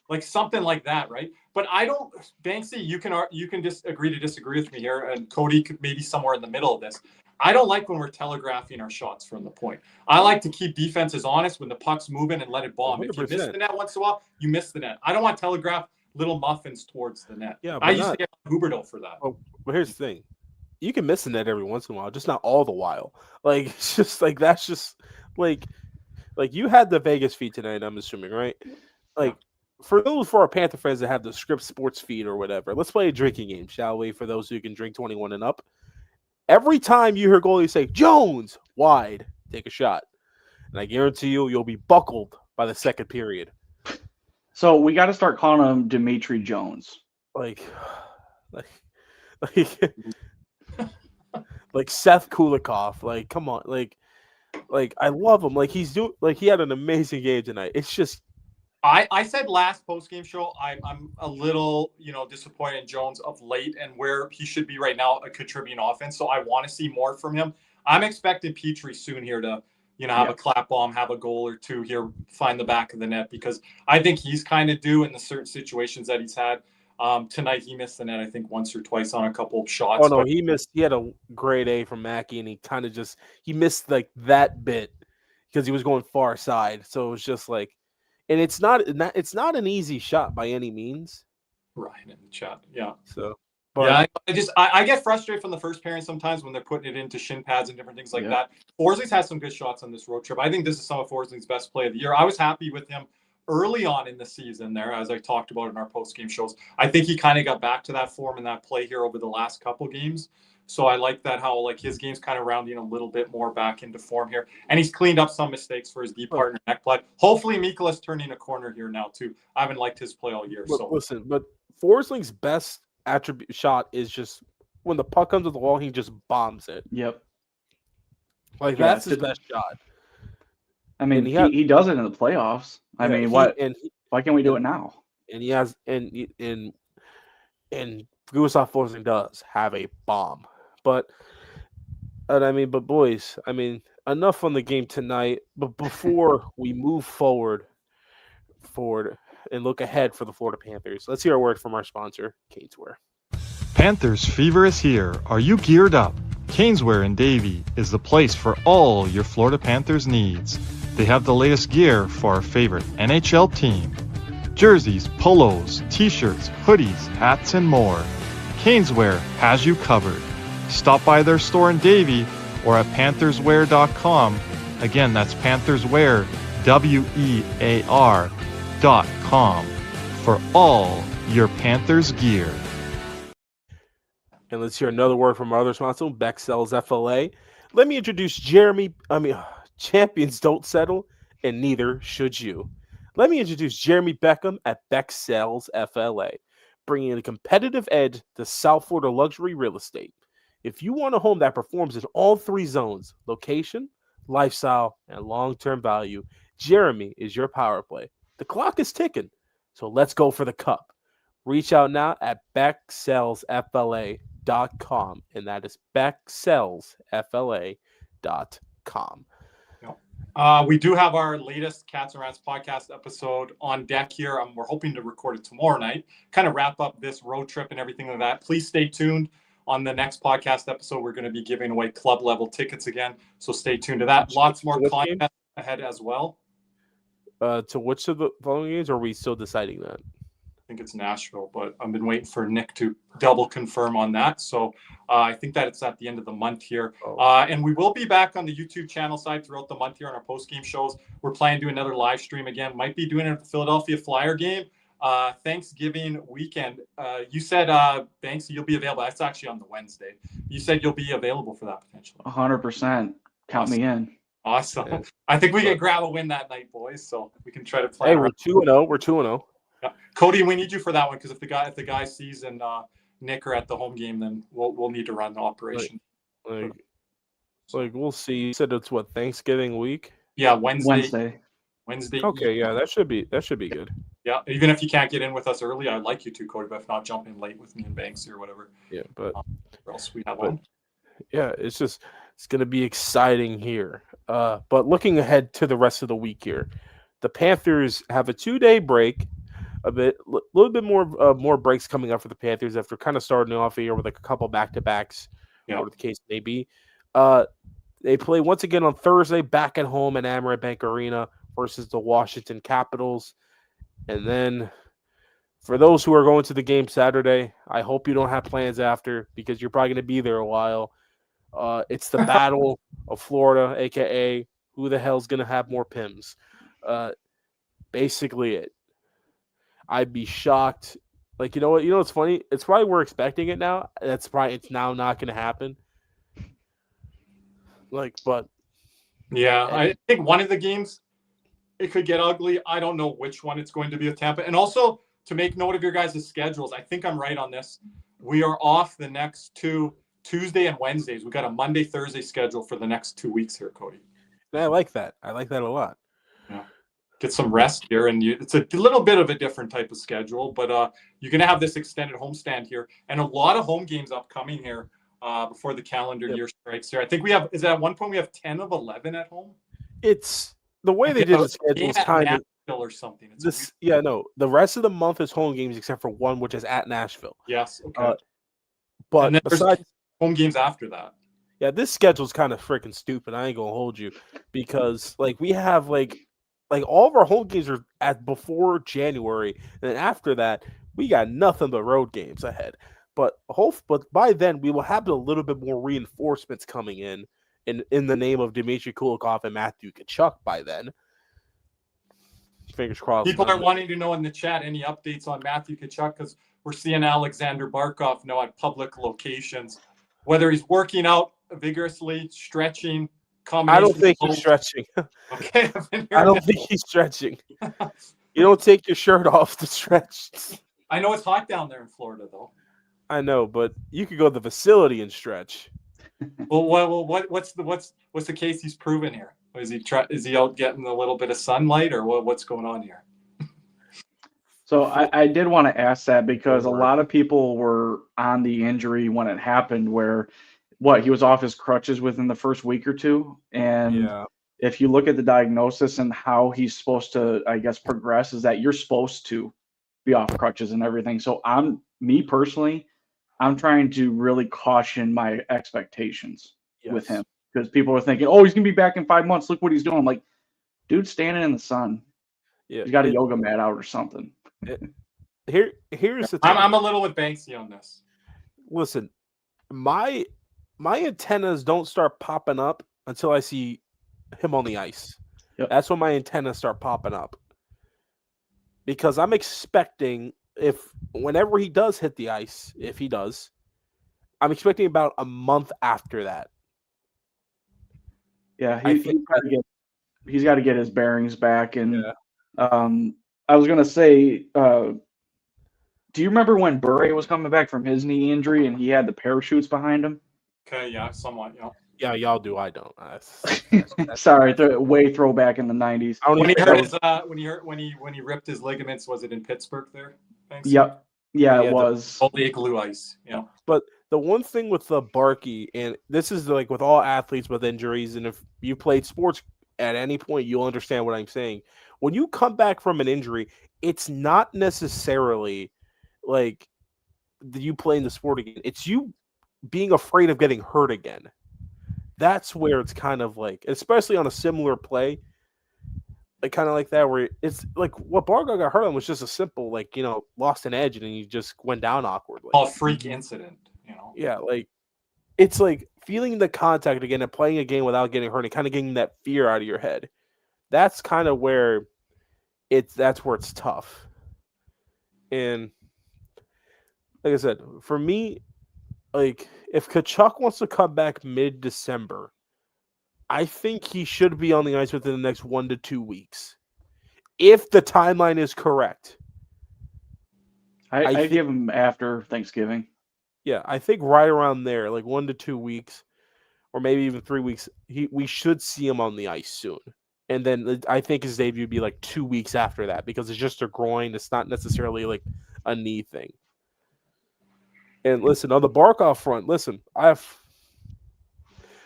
Like something like that, right? But I don't, Banksy, you can just agree to disagree with me here, and Cody could maybe somewhere in the middle of this. I don't like when we're telegraphing our shots from the point. I like to keep defenses honest when the puck's moving and let it bomb. 100%. If you miss the net once in a while, you miss the net. I don't want to telegraph little muffins towards the net. Yeah, I used to get Huberto for that. Well, here's the thing. You can miss the net every once in a while, just not all the while. Like, it's just like, that's just like you had the Vegas feed tonight, I'm assuming, right? Like, for our Panther fans that have the Script Sports feed or whatever, let's play a drinking game, shall we? For those who can drink 21 and up. Every time you hear goalies say, Jones, wide, take a shot. And I guarantee you'll be buckled by the second period. So we got to start calling him Dimitri Jones. Like Seth Kulikov. Like, come on. Like I love him. Like he had an amazing game tonight. It's just I said last post-game show, I'm a little, disappointed in Jones of late and where he should be right now, a contributing offense. So I want to see more from him. I'm expecting Petrie soon here to, have a clap bomb, have a goal or two here, find the back of the net, because I think he's kind of due in the certain situations that he's had. Tonight he missed the net, I think, once or twice on a couple of shots. Oh no, he missed. He had a grade A from Mackey, and he missed like that bit because he was going far side. So it was just like. And it's not an easy shot by any means. Right, in the chat. Yeah. So I get frustrated from the first pairing sometimes when they're putting it into shin pads and different things like that. Forsley's had some good shots on this road trip. I think this is some of Forsley's best play of the year. I was happy with him early on in the season there, as I talked about in our post-game shows. I think he kind of got back to that form and that play here over the last couple games. So I like that how his game's kind of rounding a little bit more back into form here. And he's cleaned up some mistakes for his deep partner, Ekblad. Hopefully Mikola's turning a corner here now too. I haven't liked his play all year. But Forsling's best attribute shot is just when the puck comes to the wall, he just bombs it. Yep. That's his best shot. I mean, he does it in the playoffs. I mean, why can't we do it now? And he has and Gustav Forsling does have a bomb. But boys, enough on the game tonight. But before we move forward and look ahead for the Florida Panthers, let's hear a word from our sponsor, Caneswear. Panthers fever is here. Are you geared up? Caneswear in Davie is the place for all your Florida Panthers needs. They have the latest gear for our favorite NHL team. Jerseys, polos, t-shirts, hoodies, hats, and more. Caneswear has you covered. Stop by their store in Davie or at pantherswear.com. Again, that's pantherswear, WEAR.com for all your Panthers gear. And let's hear another word from our other sponsor, Beck Sells FLA. Let me introduce Jeremy. Champions don't settle, and neither should you. Let me introduce Jeremy Beckham at Beck Sells FLA, bringing a competitive edge to South Florida luxury real estate. If you want a home that performs in all 3 zones, location, lifestyle, and long-term value, Jeremy is your power play. The clock is ticking, so let's go for the cup. Reach out now at BeckSellsFLA.com, and that is BeckSellsFLA.com. We do have our latest Cats and Rats podcast episode on deck here. We're hoping to record it tomorrow night, kind of wrap up this road trip and everything like that. Please stay tuned. On the next podcast episode, we're going to be giving away club level tickets again. So stay tuned to that. Lots more content ahead as well. To which of the following games, or are we still deciding that? think it's Nashville, but I've been waiting for Nick to double confirm on that. So I think that it's at the end of the month here. And we will be back on the YouTube channel side throughout the month here on our post-game shows. We're planning to do another live stream again. Might be doing it at the Philadelphia Flyer game. Thanksgiving weekend. You said, Banksy, you'll be available. That's actually on the Wednesday. You said you'll be available for that potentially. 100%. Count me in. Awesome. Yeah. I think we can grab a win that night, boys. So we can try to play. Hey, we're 2-0. We're 2-0. Yeah. Cody, we need you for that one because if the guy sees and Nick are at the home game, then we'll need to run the operation. Like we'll see. You said it's what, Thanksgiving week? Yeah, Wednesday. Okay, yeah, that should be good. Yeah, even if you can't get in with us early, I'd like you to, Cody, but if not, jump in late with me and Banksy or whatever. Yeah, but or else we have one. Yeah, it's gonna be exciting here. But looking ahead to the rest of the week here, the Panthers have a 2-day break. A little bit more breaks coming up for the Panthers after kind of starting off here with like a couple back-to-backs, whatever the case may be. They play once again on Thursday back at home at Amaret Bank Arena versus the Washington Capitals. And then for those who are going to the game Saturday, I hope you don't have plans after because you're probably going to be there a while. It's the Battle of Florida, a.k.a. who the hell's going to have more Pims. Basically it. I'd be shocked. Like, you know what's funny? It's probably we're expecting it now. It's now not going to happen. But yeah, I think one of the games it could get ugly. I don't know which one it's going to be with Tampa. And also to make note of your guys' schedules, I think I'm right on this. We are off the next 2 Tuesday and Wednesdays. We got a Monday, Thursday schedule for the next 2 weeks here, Cody. And I like that. I like that a lot. Yeah. Get some rest here, and it's a little bit of a different type of schedule, but you're going to have this extended homestand here, and a lot of home games upcoming here before the calendar year strikes here. I think at one point we have 10 of 11 at home. It's the way they did the schedule is kind of or something. The rest of the month is home games except for one, which is at Nashville. Yes, okay. But besides home games after that. Yeah, this schedule's kind of freaking stupid. I ain't gonna hold you because we have all of our home games are at before January, and then after that we got nothing but road games ahead. But by then we will have a little bit more reinforcements coming in the name of Dmitry Kulikov and Matthew Tkachuk by then. Fingers crossed. People are wanting to know in the chat any updates on Matthew Tkachuk because we're seeing Alexander Barkov now at public locations. Whether he's working out vigorously, stretching, I don't think he's stretching. Okay. I don't think he's stretching. You don't take your shirt off to stretch. I know it's hot down there in Florida, though. I know, but you could go to the facility and stretch. Well, what's the case he's proven here? Is he out getting a little bit of sunlight, or what's going on here? So I did want to ask that because a lot of people were on the injury when it happened, where he was off his crutches within the first week or two, and if you look at the diagnosis and how he's supposed to, I guess, progress, is that you're supposed to be off crutches and everything. So I'm trying to really caution my expectations with him because people are thinking, oh, he's gonna be back in 5 months. Look what he's doing. I'm like, dude, standing in the sun. Yeah, he's got a yoga mat out or something. Here's the thing. I'm a little with Banksy on this. Listen, my antennas don't start popping up until I see him on the ice. Yep. That's when my antennas start popping up. Because I'm expecting whenever he does hit the ice, if he does, I'm expecting about a month after that. Yeah, he's got to get his bearings back. And I was going to say, do you remember when Bure was coming back from his knee injury and he had the parachutes behind him? Okay, yeah, somewhat, yeah. Yeah, y'all do. I don't. Sorry, way throwback in the 90s. When he ripped his ligaments, was it in Pittsburgh there? Thanks. Yep. Yeah, it was. All the igloo ice. Yeah. But the one thing with the Barkey, and this is with all athletes with injuries, and if you played sports at any point, you'll understand what I'm saying. When you come back from an injury, it's not necessarily like you playing the sport again. It's you being afraid of getting hurt again. That's where it's kind of especially on a similar play, kind of like that, where it's like what Barkov got hurt on was just a simple, like, lost an edge and he just went down awkwardly. A freak incident, Yeah, like it's like feeling the contact again and playing a game without getting hurt and kind of getting that fear out of your head. That's kind of where it's tough. And like I said, for me, like if Kachuk wants to come back mid-December, I think he should be on the ice within the next 1 to 2 weeks. If the timeline is correct. I give him after Thanksgiving. Yeah, I think right around there, like 1 to 2 weeks, or maybe even 3 weeks, we should see him on the ice soon. And then I think his debut would be like 2 weeks after that because it's just a groin. It's not necessarily like a knee thing. And listen, on the Barkov front, listen, I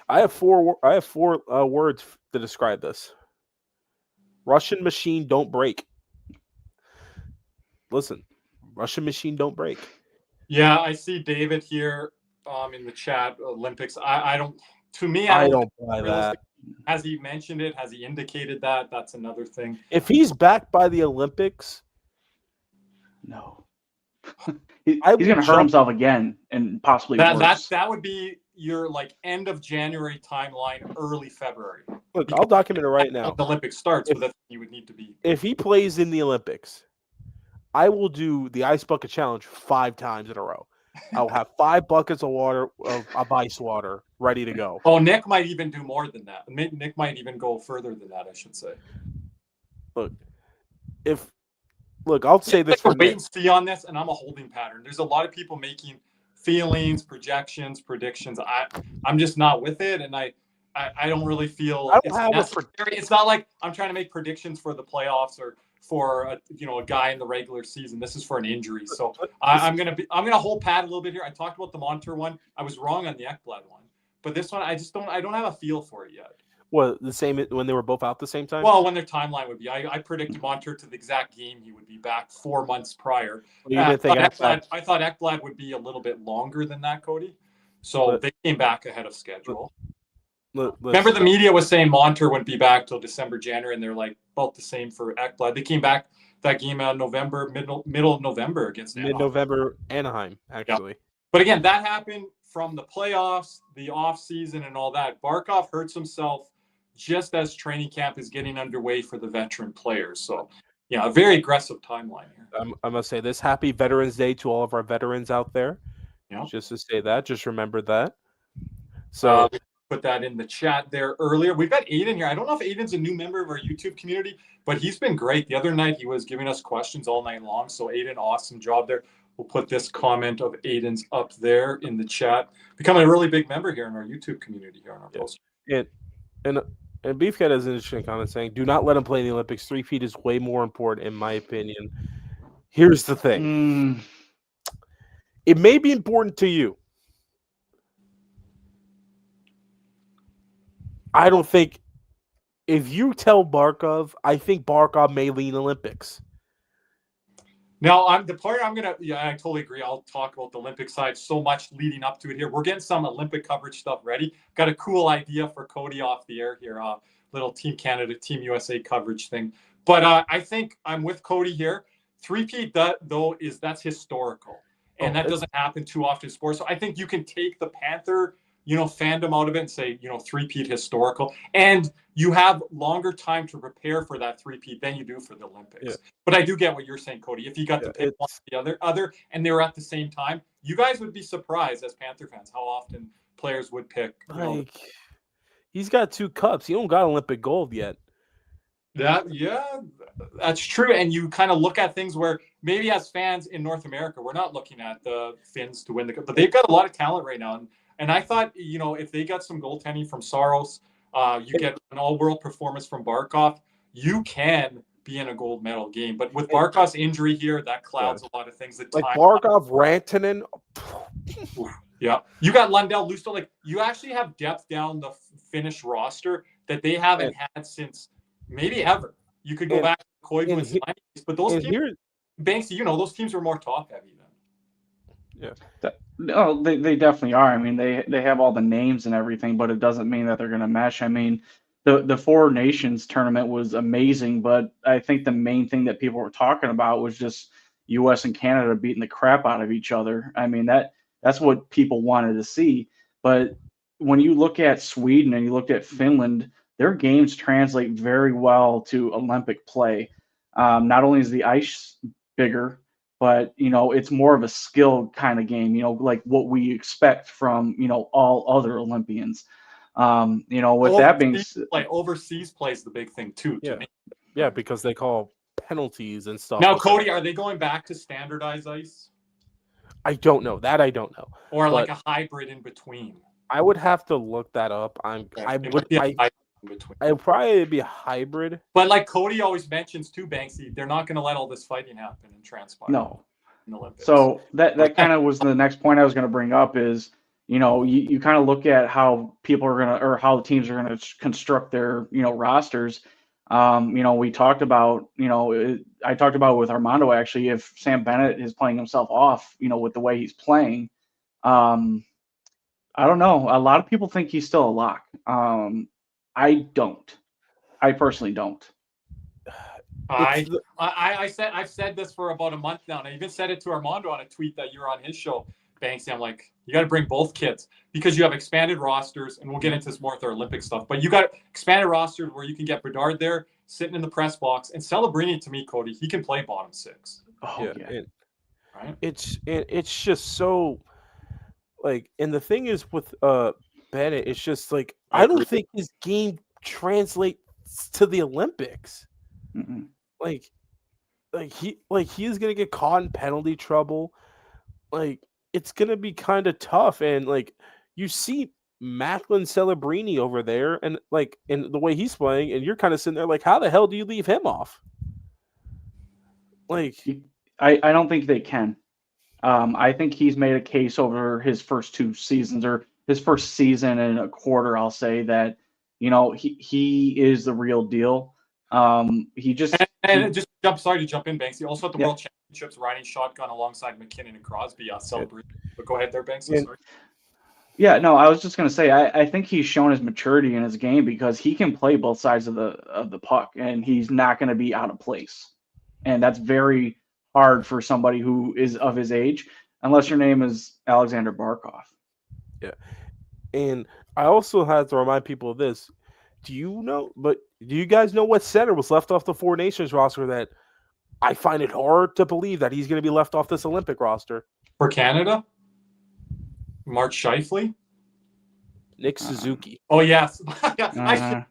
have four words to describe this. Russian machine don't break. Listen, Russian machine don't break. Yeah, I see David here in the chat. Olympics. I don't. To me, I don't buy that. Has he mentioned it? Has he indicated that? That's another thing. If he's back by the Olympics, no, he's going to hurt himself again and possibly worse. That would be your like end of January timeline, early February. Look, I'll document it right now. The Olympics starts, but that's you would need to be. If he plays in the Olympics, I will do the ice bucket challenge 5 times in a row. I'll have 5 buckets of water of ice water ready to go. Oh, Nick might even do more than that. Nick might even go further than that, I should say. Look, I'll say this for wait and see on this, and I'm a holding pattern. There's a lot of people making feelings, projections, predictions. I'm just not with it, and I don't really feel it's necessary. It's not like I'm trying to make predictions for the playoffs or for a guy in the regular season. This is for an injury, so I'm gonna hold pat a little bit here. I talked about the Montour one. I was wrong on the Ekblad one, but this one I don't have a feel for it yet. Well, the same when they were both out the same time? Well, when their timeline would be. I predicted Montour to the exact game he would be back 4 months prior. I thought Ekblad would be a little bit longer than that, Cody. So they came back ahead of schedule. Remember the media was saying Montour wouldn't be back till December, January, and they're like about the same for Ekblad. They came back that game out November, middle of November against Anaheim. Mid-November, Anaheim, actually. Yep. But again, that happened from the playoffs, the off season, and all that. Barkov hurts himself just as training camp is getting underway for the veteran players. So, yeah, a very aggressive timeline here. I must say this. Happy Veterans Day to all of our veterans out there. Yeah. Just to say that. Just remember that. So put that in the chat there earlier. We've got Aiden here. I don't know if Aiden's a new member of our YouTube community, but he's been great. The other night he was giving us questions all night long. So Aiden, awesome job there. We'll put this comment of Aiden's up there in the chat. Becoming a really big member here in our YouTube community here on our post. And Beefcat has an interesting comment saying, do not let him play in the Olympics. 3 feet is way more important, in my opinion. Here's the thing. It may be important to you. I don't think if you tell Barkov, I think Barkov may lean Olympics. Now, I totally agree. I'll talk about the Olympic side so much leading up to it here. We're getting some Olympic coverage stuff ready. Got a cool idea for Cody off the air here. Little Team Canada, Team USA coverage thing. But I think I'm with Cody here. 3-peat, that's historical. And that doesn't happen too often in sports. So I think you can take the Panther fandom out of it and say, 3-peat historical. And you have longer time to prepare for that 3-peat than you do for the Olympics. Yeah. But I do get what you're saying, Cody. If you got to pick one or the other, and they were at the same time, you guys would be surprised as Panther fans how often players would pick. He's got 2 cups. He don't got Olympic gold yet. That's true. And you kind of look at things where maybe as fans in North America, we're not looking at the Finns to win the cup, but they've got a lot of talent right now. And I thought, if they got some goaltending from Saros, you get an all-world performance from Barkov, you can be in a gold medal game. But with Barkov's injury here, that clouds a lot of things. Barkov, Rantanen. Yeah. You got Lundell, Lusto. Like, you actually have depth down the Finnish roster that they haven't had since maybe ever. You could go back to Koivu and Slaney, but those teams, Banksy, those teams were more top-heavy then. Yeah. No, they definitely are. I mean, they have all the names and everything, but it doesn't mean that they're going to mesh. I mean, the Four Nations tournament was amazing, but I think the main thing that people were talking about was just U.S. and Canada beating the crap out of each other. I mean, that's what people wanted to see. But when you look at Sweden and you look at Finland, their games translate very well to Olympic play. Not only is the ice bigger, but it's more of a skill kind of game. Like what we expect from all other Olympians. With that being said, overseas play is the big thing too. To me. Yeah, because they call penalties and stuff. Now, Cody, are they going back to standardized ice? I don't know. That I don't know. Or like a hybrid in between. I would have to look that up. I would probably be a hybrid. But like Cody always mentions too, Banksy, they're not going to let all this fighting happen and transpire. No. In the Olympics. So that kind of was the next point I was going to bring up is, you kind of look at how people are going to, or how the teams are going to construct their, rosters. We talked about, I talked about with Armando, actually, if Sam Bennett is playing himself off, with the way he's playing, I don't know. A lot of people think he's still a lock. I don't. I personally don't. I've said this for about a month now, and I even said it to Armando on a tweet that you were on his show, Banksy. I'm like, you got to bring both kids because you have expanded rosters, and we'll get into this more with our Olympic stuff. But you got expanded rosters where you can get Bedard there sitting in the press box, and Celebrini, to me, Cody, he can play bottom six. Oh yeah. Right. It's just so like, and the thing is with Bennett, it's just like I don't think his game translates to the Olympics. Mm-mm. Like he's gonna get caught in penalty trouble. Like it's gonna be kind of tough, and like you see Macklin Celebrini over there, and like in the way he's playing, and you're kind of sitting there like, how the hell do you leave him off? Like I don't think they can. I think he's made a case over his first two seasons, or his first season and a quarter, I'll say, that he is the real deal. Sorry to jump in, Banksy. Also at the World Championships, riding shotgun alongside McKinnon and Crosby, Celebrini. But go ahead there, Banksy. Sorry. Yeah, no, I was just gonna say I think he's shown his maturity in his game because he can play both sides of the puck, and he's not going to be out of place, and that's very hard for somebody who is of his age, unless your name is Alexander Barkov. Yeah, and I also had to remind people of this. Do you guys know what center was left off the Four Nations roster that I find it hard to believe that he's going to be left off this Olympic roster? For Canada? Mark Scheifele? Nick Suzuki. Oh, yes. I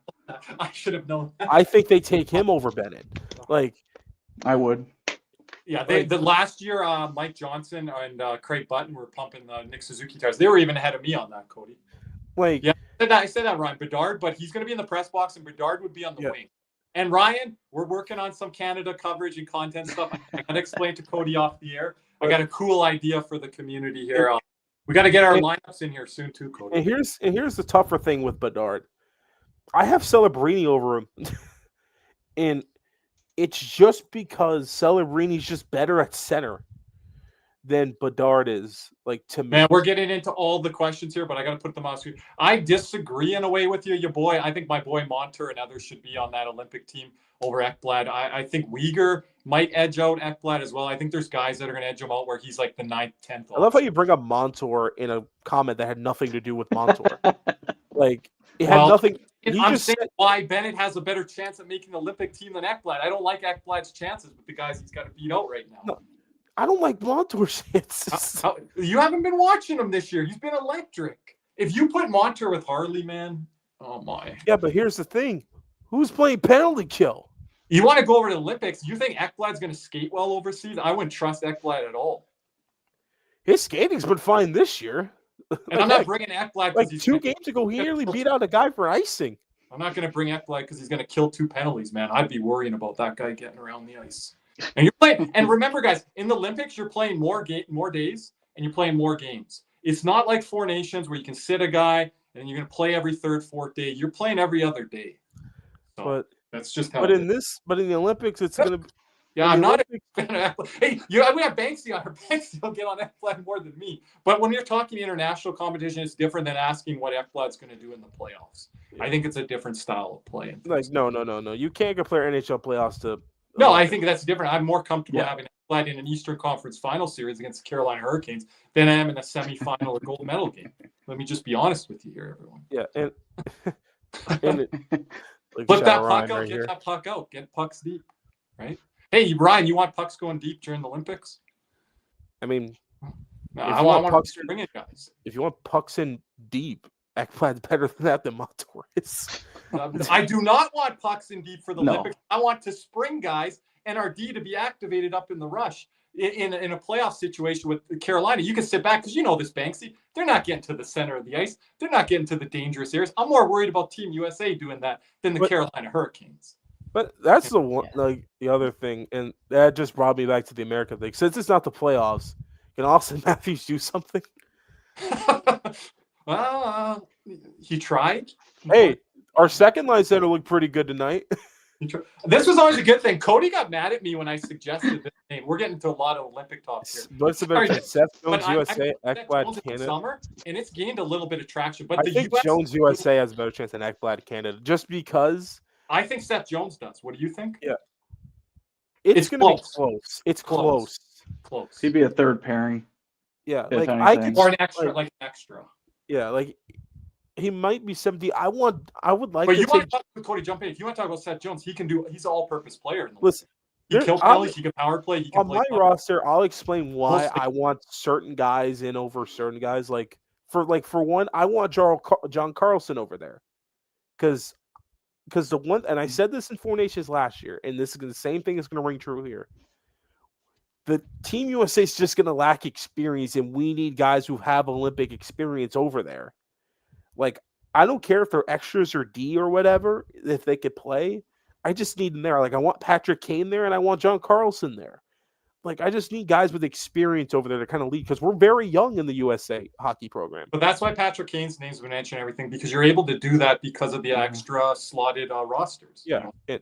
should have known that. I think they take him over Bennett. Like, I would. Yeah, the last year, Mike Johnson and Craig Button were pumping Nick Suzuki tires. They were even ahead of me on that, Cody. Like, yeah, I said that, Ryan. Bedard, but he's going to be in the press box, and Bedard would be on the wing. And Ryan, we're working on some Canada coverage and content stuff. I got to explain to Cody off the air. I got a cool idea for the community here. We got to get our lineups in here soon too, Cody. And here's the tougher thing with Bedard. I have Celebrini over him, and it's just because Celebrini's just better at center than Bedard is. Like, to me, man, we're getting into all the questions here, but I got to put them on screen. I disagree in a way with you, your boy. I think my boy Monter and others should be on that Olympic team over Ekblad. I think Uyghur might edge out Ekblad as well. I think there's guys that are going to edge him out where he's like the 9th, 10th. I love how you bring up Montour in a comment that had nothing to do with Montour. Like, it had nothing. I'm saying why Bennett has a better chance at making the Olympic team than Ekblad. I don't like Ekblad's chances with the guys he's got to beat out right now. No, I don't like Montour's chances. You haven't been watching him this year. He's been electric. If you put Montour with Harley, man, oh my. Yeah, but here's the thing. Who's playing penalty kill? You want to go over to the Olympics? You think Ekblad's going to skate well overseas? I wouldn't trust Ekblad at all. His skating's been fine this year. And I'm not bringing Ekblad like 2 games ago. He nearly beat out a guy for icing. I'm not going to bring Ekblad because he's going to kill 2 penalties, man. I'd be worrying about that guy getting around the ice. And you're playing. And remember, guys, in the Olympics, you're playing more days, and you're playing more games. It's not like Four Nations where you can sit a guy and you're going to play every 3rd, 4th day. You're playing every other day. So but that's just how. But in the Olympics, it's going to. Yeah, And I'm the not a Olympics- fan of Ekblad. Hey, we have Banksy on her. Banksy will get on Ekblad more than me. But when you're talking international competition, it's different than asking what Ekblad's going to do in the playoffs. I think it's a different style of play. And Like things. no. You can't compare NHL playoffs to No, I Olympics. think that's different. I'm more comfortable Yeah. having Ekblad in an Eastern Conference final series against the Carolina Hurricanes than I am in a semifinal or gold medal game. Let me just be honest with you here, everyone. Yeah, and it, like Flip shout that out puck Ryan out, right get here. that puck out, get pucks deep, right? Hey, Ryan, you want pucks going deep during the Olympics? I mean, No, If I you want want to pucks in- bring it, guys. if you want pucks in deep, Ekblad's better than that than Montoris. I do not want pucks in deep for the No. Olympics. I want to spring guys and our D to be activated up in the rush. In a playoff situation with Carolina, you can sit back because you know this, Banksy. They're not getting to the center of the ice. They're not getting to the dangerous areas. I'm more worried about Team USA doing that than the Carolina Hurricanes. But that's the one, like the other thing, and that just brought me back to the American thing. Since it's not the playoffs, can Austin Matthews do something? Well, he tried. Hey, our second line center looked pretty good tonight. This was always a good thing. Cody got mad at me when I suggested this name. We're getting into a lot of Olympic talk here. What's the better Sorry, chance? Seth But Jones USA, Seth Ekblad Jones in the Canada. summer, and it's gained a little bit of traction. But I the think US, Jones USA has a better chance than Ekblad Canada, just because I think Seth Jones does. What do you think? Yeah. It's it's going to be close. close. It's Close. close. Close. He'd be a third pairing. Yeah, If like I anything. could Or an extra, like, like an extra. yeah, like he might be 70. I would like But to you want take to talk to Cody, jump in. If you want to talk about Seth Jones, he's an all-purpose player. In the league. listen. He there- kills I'm- penalties. He can power play. He can on play. my roster, I'll explain why Mostly- I want certain guys in over certain guys. Like for one, I want John Carlson over there, because the one, and I said this in Four Nations last year, and this is the same thing is going to ring true here. The Team USA is just going to lack experience, and we need guys who have Olympic experience over there. Like, I don't care if they're extras or D or whatever, if they could play. I just need them there. Like, I want Patrick Kane there, and I want John Carlson there. Like, I just need guys with experience over there to kind of lead, because we're very young in the USA hockey program. But that's why Patrick Kane's name's been mentioned and everything, because you're able to do that because of the extra slotted rosters. Yeah, You know? and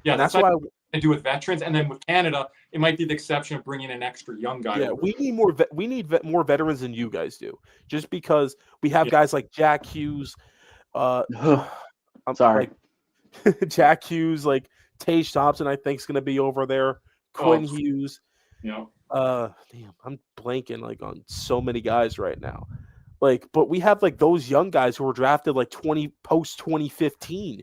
Yeah, that's not why. to do with veterans, and then with Canada, it might be the exception of bringing an extra young guy. Yeah, over. we need more. We need more veterans than you guys do. Just because we have Yeah. guys like Jack Hughes. I'm Sorry. like, Jack Hughes, like Tage Thompson, I think is going to be over there. Quinn Hughes. You know, Damn, I'm blanking like on so many guys right now. Like, but we have like those young guys who were drafted like post 2015.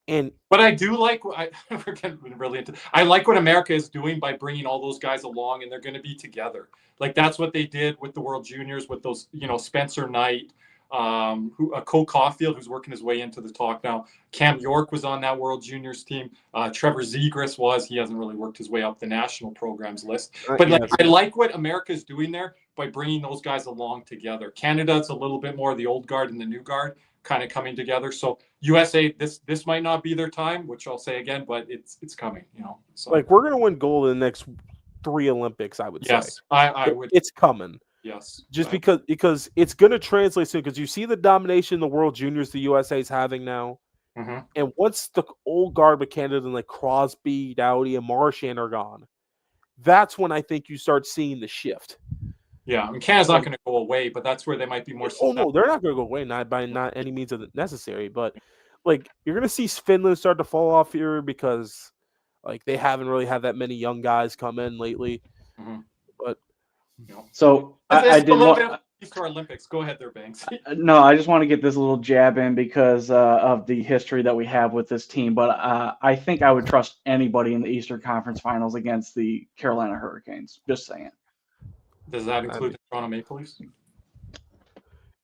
And but I do like. We're getting really into. I like what America is doing by bringing all those guys along, and they're going to be together. Like that's what they did with the World Juniors, with those, Spencer Knight, Cole Caulfield, who's working his way into the talk now. Cam York was on that World Juniors team. Trevor Zegras was. He hasn't really worked his way up the national programs list. But yes. I like what America is doing there by bringing those guys along together. Canada's a little bit more the old guard and the new guard kind of coming together. So USA, this might not be their time, which I'll say again, but it's coming. So like we're gonna win gold in the next 3 Olympics, I would say. yes, I would. It's coming. Yes, Just because it's going to translate soon, because you see the domination the World Juniors the USA is having now. Mhm. And once the old guard with Canada and like Crosby, Doughty, and Marchand are gone, that's when I think you start seeing the shift. Yeah, and Canada's not going to go away, but that's where they might be more. Oh no, they're not going to go away, not by any means of necessary. But like you're going to see Finland start to fall off here because like they haven't really had that many young guys come in lately. Mhm. But So I did a little want. bit of to our Olympics. Go ahead there, Banks. No, I just want to get this little jab in because of the history that we have with this team. But I think I would trust anybody in the Eastern Conference Finals against the Carolina Hurricanes. Just saying. Does that include the Toronto Maple Leafs?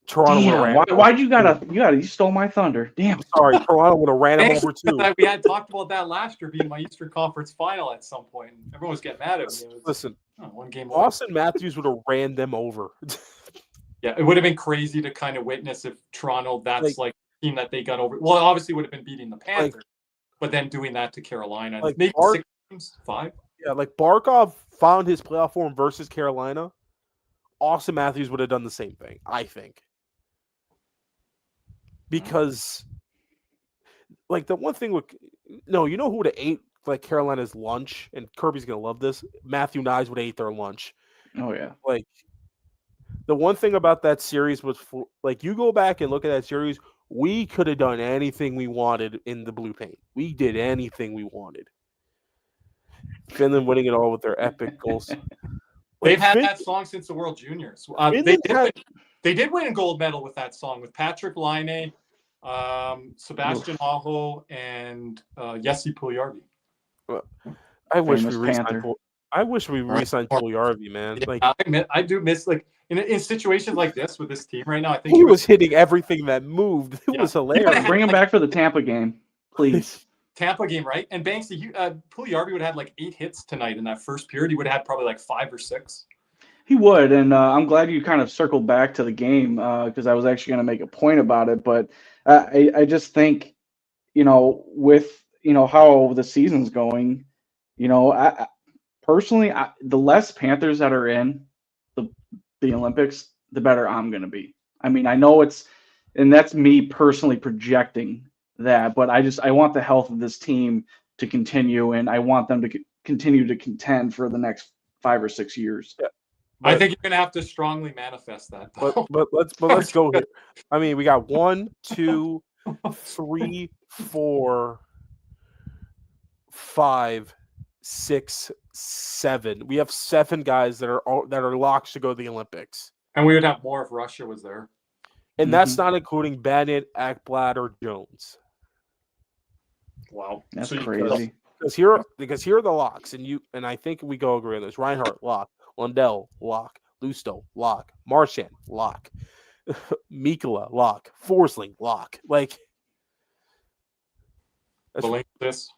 Toronto Damn, why'd you stole my thunder. Damn. Sorry, Toronto would have ran him over too. We had talked about that last year being my Eastern Conference final at some point. And everyone was getting mad at me. Listen, one game. Austin Matthews would have ran them over. Yeah, it would have been crazy to kind of witness if Toronto, that's like the team that they got over. Well, obviously would have been beating the Panthers, but then doing that to Carolina. Like maybe 6 games, 5. Yeah, like Barkov found his playoff form versus Carolina. Austin Matthews would have done the same thing, I think. Because, like, the one thing with... No, you know who would have ate like Carolina's lunch, and Kirby's gonna love this. Matthew Nyes would have ate their lunch. Oh yeah. Like the one thing about that series was, like, you go back and look at that series, we could have done anything we wanted in the blue paint. We did anything we wanted. Finland winning it all with their epic goals. They've had that song since the World Juniors. They did win a gold medal with that song with Patrick Laine, Sebastian Aho, and Jesse Puljujärvi. I wish Famous we re-signed. Panther. I wish we re-signed Puljujärvi, man. Yeah, Like I do miss, like, in situations like this with this team right now. I think he was hitting everything that moved. It was hilarious. Bring him back for the Tampa game, please. Tampa game, right? And Banksy, Puljujärvi would have had like 8 hits tonight in that first period. He would have had probably like 5 or 6. He would, and I'm glad you kind of circled back to the game because I was actually going to make a point about it. But I just think, with how the season's going, I personally, the less Panthers that are in the Olympics, the better I'm going to be. I mean, I know and that's me personally projecting that, but I want the health of this team to continue, and I want them to continue to contend for the next 5 or 6 years. Yeah. I think you're going to have to strongly manifest that. But let's go here. I mean, we got 1, 2, 3, 4, 5, 6, 7. We have 7 guys that are locks to go to the Olympics. And we would have more if Russia was there. And that's not including Bennett, Ekblad, or Jones. Wow. That's crazy. Because here are the locks, and I think we go agree on this. Reinhardt, lock. Lundell, lock. Lusto, lock. Marchand, lock. Mikkola, lock. Forsling, lock. Like, Belinkis.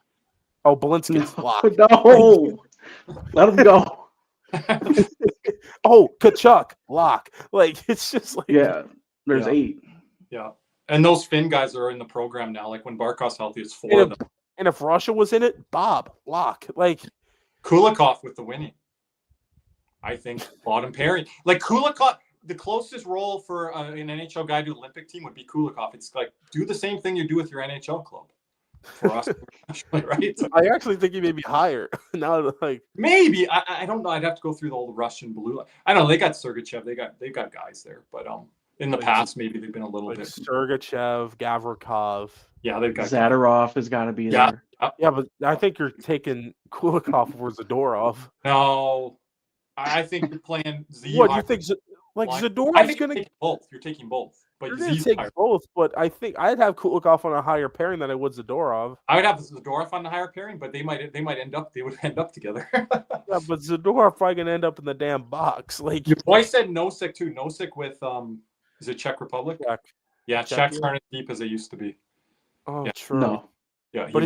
Oh, Belinsky's lock. No, let him go. Oh, Kachuk, lock. Like, it's just like, Yeah, there's 8. Yeah. And those Finn guys are in the program now. Like when Barkov's healthy, it's 4 of them. And if Russia was in it, Bob, lock. Like Kulikov with the winning. I think bottom pairing. Like Kulikov, the closest role for an NHL guy to Olympic team would be Kulikov. It's like, do the same thing you do with your NHL club for us, right? I actually think he may be higher now. Like maybe I don't know. I'd have to go through the old Russian blue. I don't know. They got Sergachev. They've got guys there, but in the past maybe they've been a little bit. Sergachev, Gavrikov. Yeah, they've got Zadorov has got to be there. Yeah, but I think you're taking Kulikov over Zadorov. No. I think you're playing Z. What do you think? Like Zadorov's going to take both. You're taking both, but you're going to take both. But I think I'd have Kulikov on a higher pairing than I would Zadorov. I would have Zadorov on the higher pairing, but they would end up together. Yeah, but Zadorov probably going to end up in the damn box. Like your boy said, Nosek too. Nosek with is it Czech Republic? Czech. Yeah, Czechs aren't as deep as they used to be. Oh, yeah. true. No. Yeah, but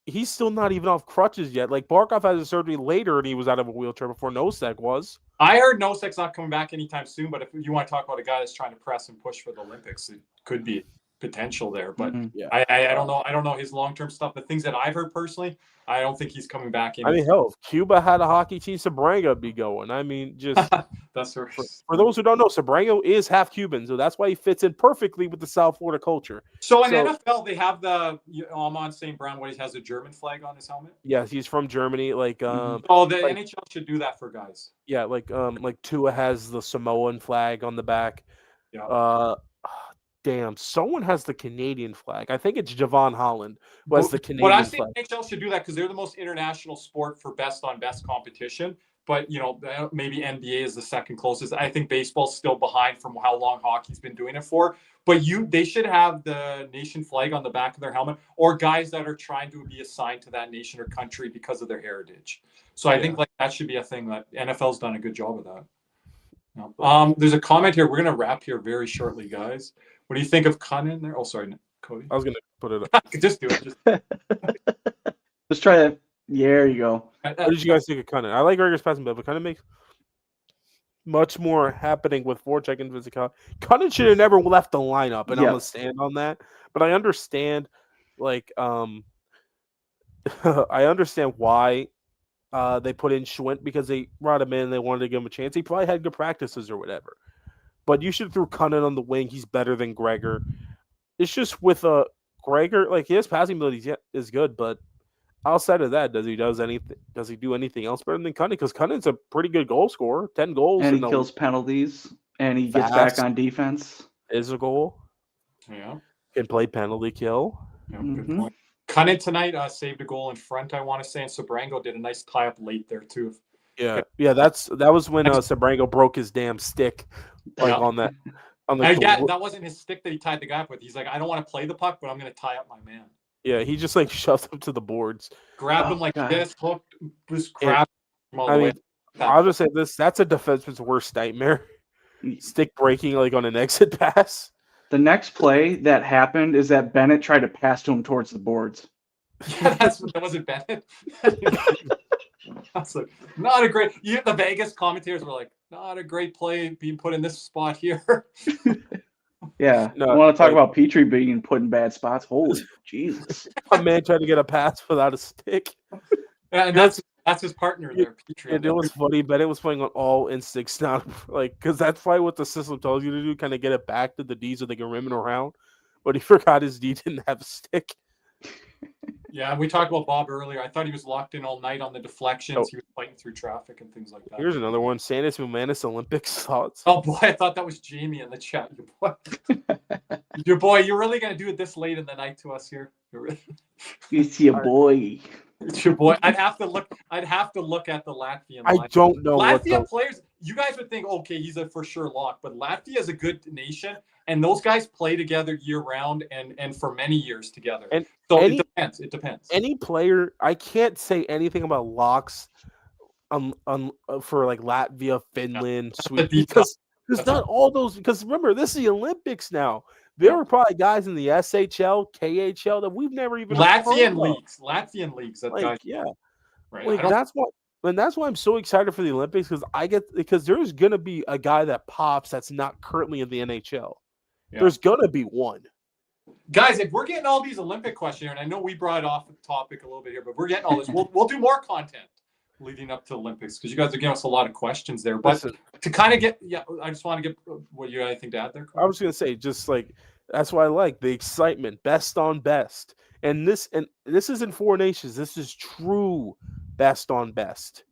he's still not even off crutches yet. Like Barkov had his surgery later, and he was out of a wheelchair before Nosek was. I heard Nosek's not coming back anytime soon. But if you want to talk about a guy that's trying to press and push for the Olympics, it could be potential there. But I don't know. I don't know his long-term stuff. The things that I've heard personally, I don't think he's coming back in. I mean, hell, if Cuba had a hockey team, Sabranga would be going. I mean, just that's for those who don't know, Sabranga is half Cuban, so that's why he fits in perfectly with the South Florida culture. So in NFL, they have Amon St. Brown, what he has a German flag on his helmet. Yes, he's from Germany. Like the NHL should do that for guys. Yeah, like Tua has the Samoan flag on the back. Yeah. Damn, someone has the Canadian flag. I think it's Javon Holland who has the Canadian flag. But I think NHL should do that because they're the most international sport for best on best competition. But, maybe NBA is the second closest. I think baseball's still behind from how long hockey's been doing it for. But they should have the nation flag on the back of their helmet, or guys that are trying to be assigned to that nation or country because of their heritage. So I think that should be a thing that NFL's done a good job of that. There's a comment here. We're going to wrap here very shortly, guys. What do you think of Cunnin there? Oh, sorry, Cody. was going to put it up. Just do it. Just try that. Yeah, there you go. What did you guys think of Cunnin? I like Gregor's passing, but Cunnin makes much more happening with forecheck and physical. Cunnin should have never left the lineup, and I'm going to stand on that. But I understand, I understand why they put in Schwint because they brought him in and they wanted to give him a chance. He probably had good practices or whatever. But you should have threw Cunnin on the wing. He's better than Gregor. It's just with Gregor, his passing ability is good, but outside of that, does he do anything else better than Cunningham? Because Cunningham's a pretty good goal scorer, 10 goals And in he a kills penalties, and he gets fast back on defense. is a goal. Yeah. Can play penalty kill. Yeah, Mhm. good point. Cunningham tonight saved a goal in front, I want to say, and Sabrango did a nice tie up late there too. Yeah, that was when Sabrango broke his damn stick, like Yeah. on the That wasn't his stick that he tied the guy up with. He's like, I don't want to play the puck, but I'm going to tie up my man. yeah, he just like shoved him to the boards. Grabbed him like God. this, hooked, just grabbed him all the way. I'll just say this: that's a defenseman's worst nightmare. Stick breaking like on an exit pass. The next play that happened is that Bennett tried to pass to him towards the boards. Yeah, that wasn't Bennett. That's like, not a great. The Vegas commentators were like, not a great play being put in this spot here. Yeah, No, I want to talk like- about Petrie being put in bad spots. Holy Jesus! A man tried to get a pass without a stick. And that's his partner there, Petrie. And it was funny. Bennett was playing on all instincts, not like because that's probably what the system tells you to do, kind of get it back to the D so they can rim it around. But he forgot his D didn't have a stick. Yeah, we talked about Bob earlier. I thought he was locked in all night on the deflections. Oh. He was fighting through traffic and things like that. Here's another one: Sandus Mumanis Olympics thoughts. Oh boy, I thought that was Jamie in the chat. Your boy, you're really gonna do it this late in the night to us here? It's your boy. It's your boy. I'd have to look at the Latvian. I line. don't know what Latvia the players. You guys would think, okay, he's a for sure lock, but Latvia is a good nation, and those guys play together year round and for many years together. And so any- it depends. It depends. any player. I can't say anything about locks for like Latvia, Finland, Sweden, because not all those. Because remember, this is the Olympics now. There were probably guys in the SHL, KHL that we've never even heard Latvian of. Latvian leagues. That Like, guys, yeah, right? like that's why I'm so excited for the Olympics because there's gonna be a guy that pops that's not currently in the NHL. Yeah. There's gonna be one. Guys, if we're getting all these Olympic questions, and I know we brought off the topic a little bit here, but we're getting all this. We'll do more content leading up to Olympics because you guys are giving us a lot of questions there. But Listen, to kind of get, I just want to get what you got anything to add there? I was gonna say just like that's why I like the excitement, best on best, and this isn't Four Nations. This is true best on best,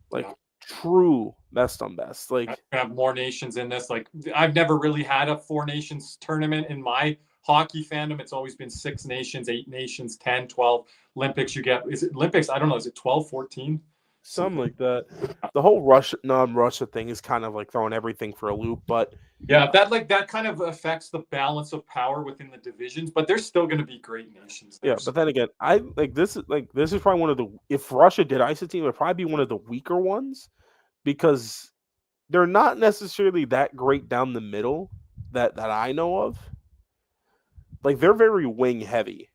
like true best on best. Like I have more nations in this. Like I've never really had a Four Nations tournament in my hockey fandom. It's always been 6 nations, 8 nations, 10, 12 Olympics. You get, is it Olympics? I don't know. Is it 12, 14? something like that. The whole non-Russia thing is kind of like throwing everything for a loop, but yeah, that kind of affects the balance of power within the divisions, but there's still going to be great nations there. yeah. But then again, I like this is probably one of the, if Russia did ice a team, it would probably be one of the weaker ones because they're not necessarily that great down the middle that I know of. Like they're very wing heavy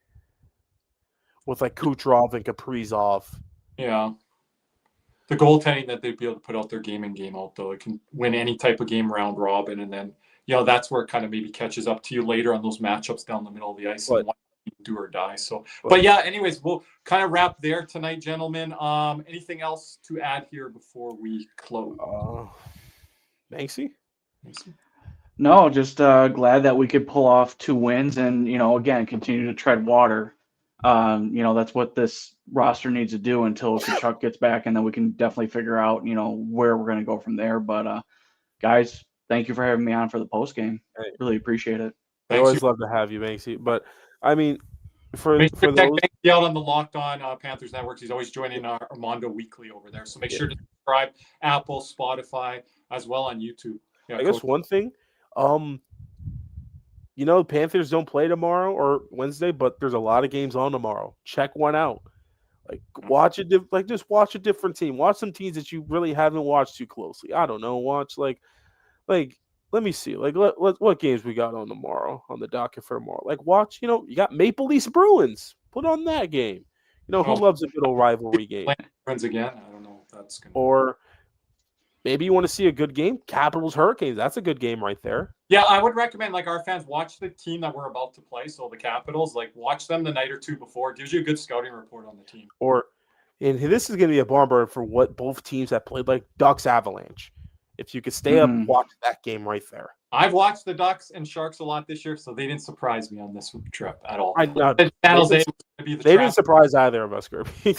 with like Kucherov and Kaprizov. Yeah. The goaltending that they'd be able to put out their game in, game out, though, it can win any type of game round robin. And then, that's where it kind of maybe catches up to you later on those matchups down the middle of the ice and do or die. So, but yeah, anyways, we'll kind of wrap there tonight, gentlemen. Anything else to add here before we close? Banksy? No, just glad that we could pull off 2 wins and, again, continue to tread water. That's what this roster needs to do until Kachuk gets back, and then we can definitely figure out, where we're going to go from there. But, guys, thank you for having me on for the post game. Really appreciate it. I always love to have you, Banksy. But, I mean, for those... Banksy out on the Locked On Panthers Networks. He's always joining our Armando Weekly over there. So make sure to subscribe, Apple, Spotify, as well on YouTube. Yeah, I guess one thing, Panthers don't play tomorrow or Wednesday, but there's a lot of games on tomorrow. Check one out. Like watch it. Just watch a different team. Watch some teams that you really haven't watched too closely. I don't know. Watch like let me see. Like what games we got on tomorrow on the docket for tomorrow. Like watch. You got Maple Leafs Bruins. Put on that game. Who loves a good old rivalry game? Friends again. I don't know if that's gonna. Or maybe you want to see a good game. Capitals Hurricanes. That's a good game right there. Yeah, I would recommend our fans watch the team that we're about to play. So the Capitals, watch them the night or two before. It gives you a good scouting report on the team. And this is going to be a barn burner for what both teams have played, like Ducks Avalanche. If you could stay up, watch that game right there. I've watched the Ducks and Sharks a lot this year, so they didn't surprise me on this trip at all. I know. San Jose was going to be the They trap. didn't surprise either of us, Kirby.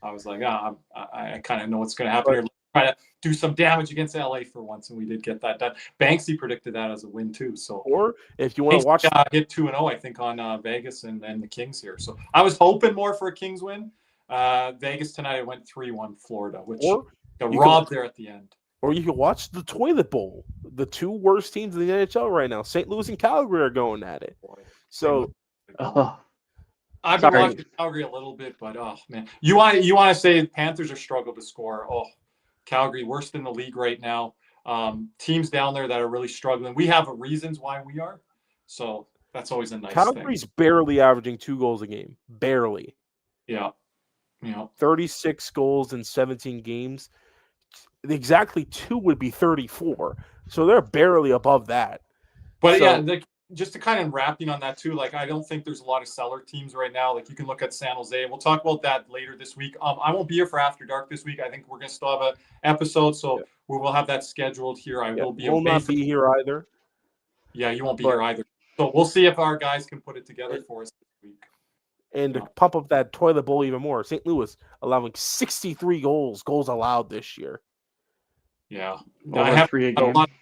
I was like, I kind of know what's going to happen here. Let's try to do some damage against LA for once, and we did get that done. Banksy predicted that as a win too. So, or if you want to watch, hit 2-0, I think on Vegas and the Kings here. So I was hoping more for a Kings win. Vegas tonight it went 3-1 Florida, which got robbed there at the end. Or you can watch the Toilet Bowl. The two worst teams in the NHL right now, St. Louis and Calgary, are going at it. So, I've been watching Calgary a little bit, but oh man, you want to say Panthers are struggled to score. Oh, Calgary worst in the league right now. Teams down there that are really struggling. We have reasons why we are, so that's always a nice Calgary's thing. barely averaging 2 goals a game, barely. Yeah, 36 goals in 17 games. Exactly 2 would be 34, so they're barely above that. But just to kind of wrapping on that too, like I don't think there's a lot of seller teams right now. Like you can look at San Jose. We'll talk about that later this week. I won't be here for After Dark this week. I think we're gonna still have an episode, so we will have that scheduled here. I will be. Will not be here either. Yeah, you won't be here either. So we'll see if our guys can put it together for us this week. And to pump up that Toilet Bowl even more, St. Louis allowing 63 goals allowed this year. Yeah, I have a lot of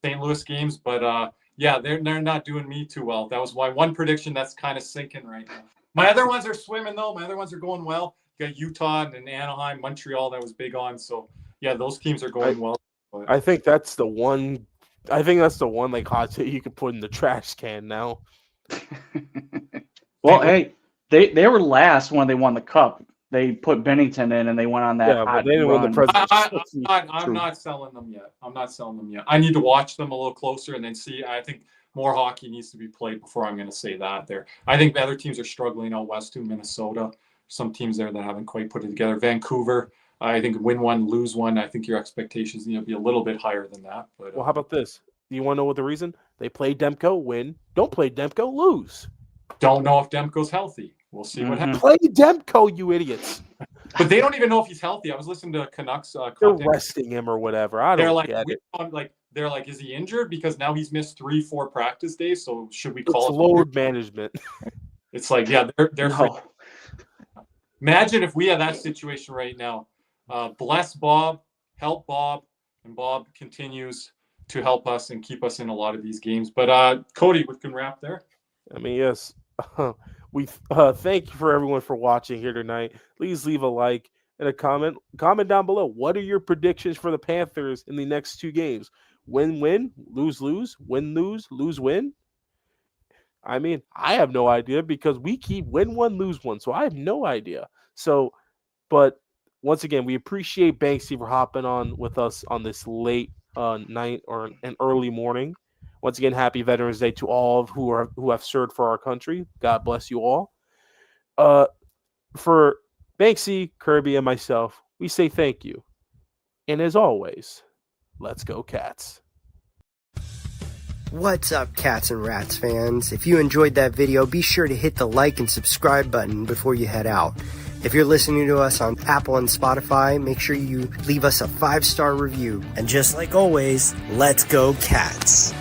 St. Louis games, but they're not doing me too well. That was my one prediction that's kind of sinking right now. My other ones are swimming though. My other ones are going well. You got Utah and Anaheim, Montreal that was big on. So yeah, those teams are going well. But I think that's the one. Like hot take you could put in the trash can now. Well, hey, they were last when they won the cup. They put Bennington in and they went on that. Yeah, but they didn't win the President's. I'm not selling them yet. I need to watch them a little closer and then see. I think more hockey needs to be played before I'm going to say that. I think the other teams are struggling out west too. Minnesota, some teams there that haven't quite put it together. Vancouver, I think win one, lose one. I think your expectations need to be a little bit higher than that. But well, how about this? Do you want to know what the reason? They play Demko, win. Don't play Demko, lose. Don't know if Demko's healthy. We'll see what happens. Play Demko, you idiots. But they don't even know if he's healthy. I was listening to Canucks. They're resting him or whatever. They're like, is he injured? Because now he's missed 3-4 practice days. So should we call it load management? It's like, yeah, they're no. Imagine if we had that situation right now. Bless Bob, help Bob, and Bob continues to help us and keep us in a lot of these games. But Cody, we can wrap there. I mean, yes. We thank you for everyone for watching here tonight. Please leave a like and a comment. Comment down below. What are your predictions for the Panthers in the next 2 games? Win, lose, win, lose, win. I mean, I have no idea because we keep win 1, lose 1. So I have no idea. So, but once again, we appreciate Banksy for hopping on with us on this late night or an early morning. Once again, happy Veterans Day to all who have served for our country. God bless you all. For Banksy, Kirby, and myself, we say thank you. And as always, let's go Cats. What's up, Cats and Rats fans? If you enjoyed that video, be sure to hit the like and subscribe button before you head out. If you're listening to us on Apple and Spotify, make sure you leave us a 5-star review. And just like always, let's go Cats.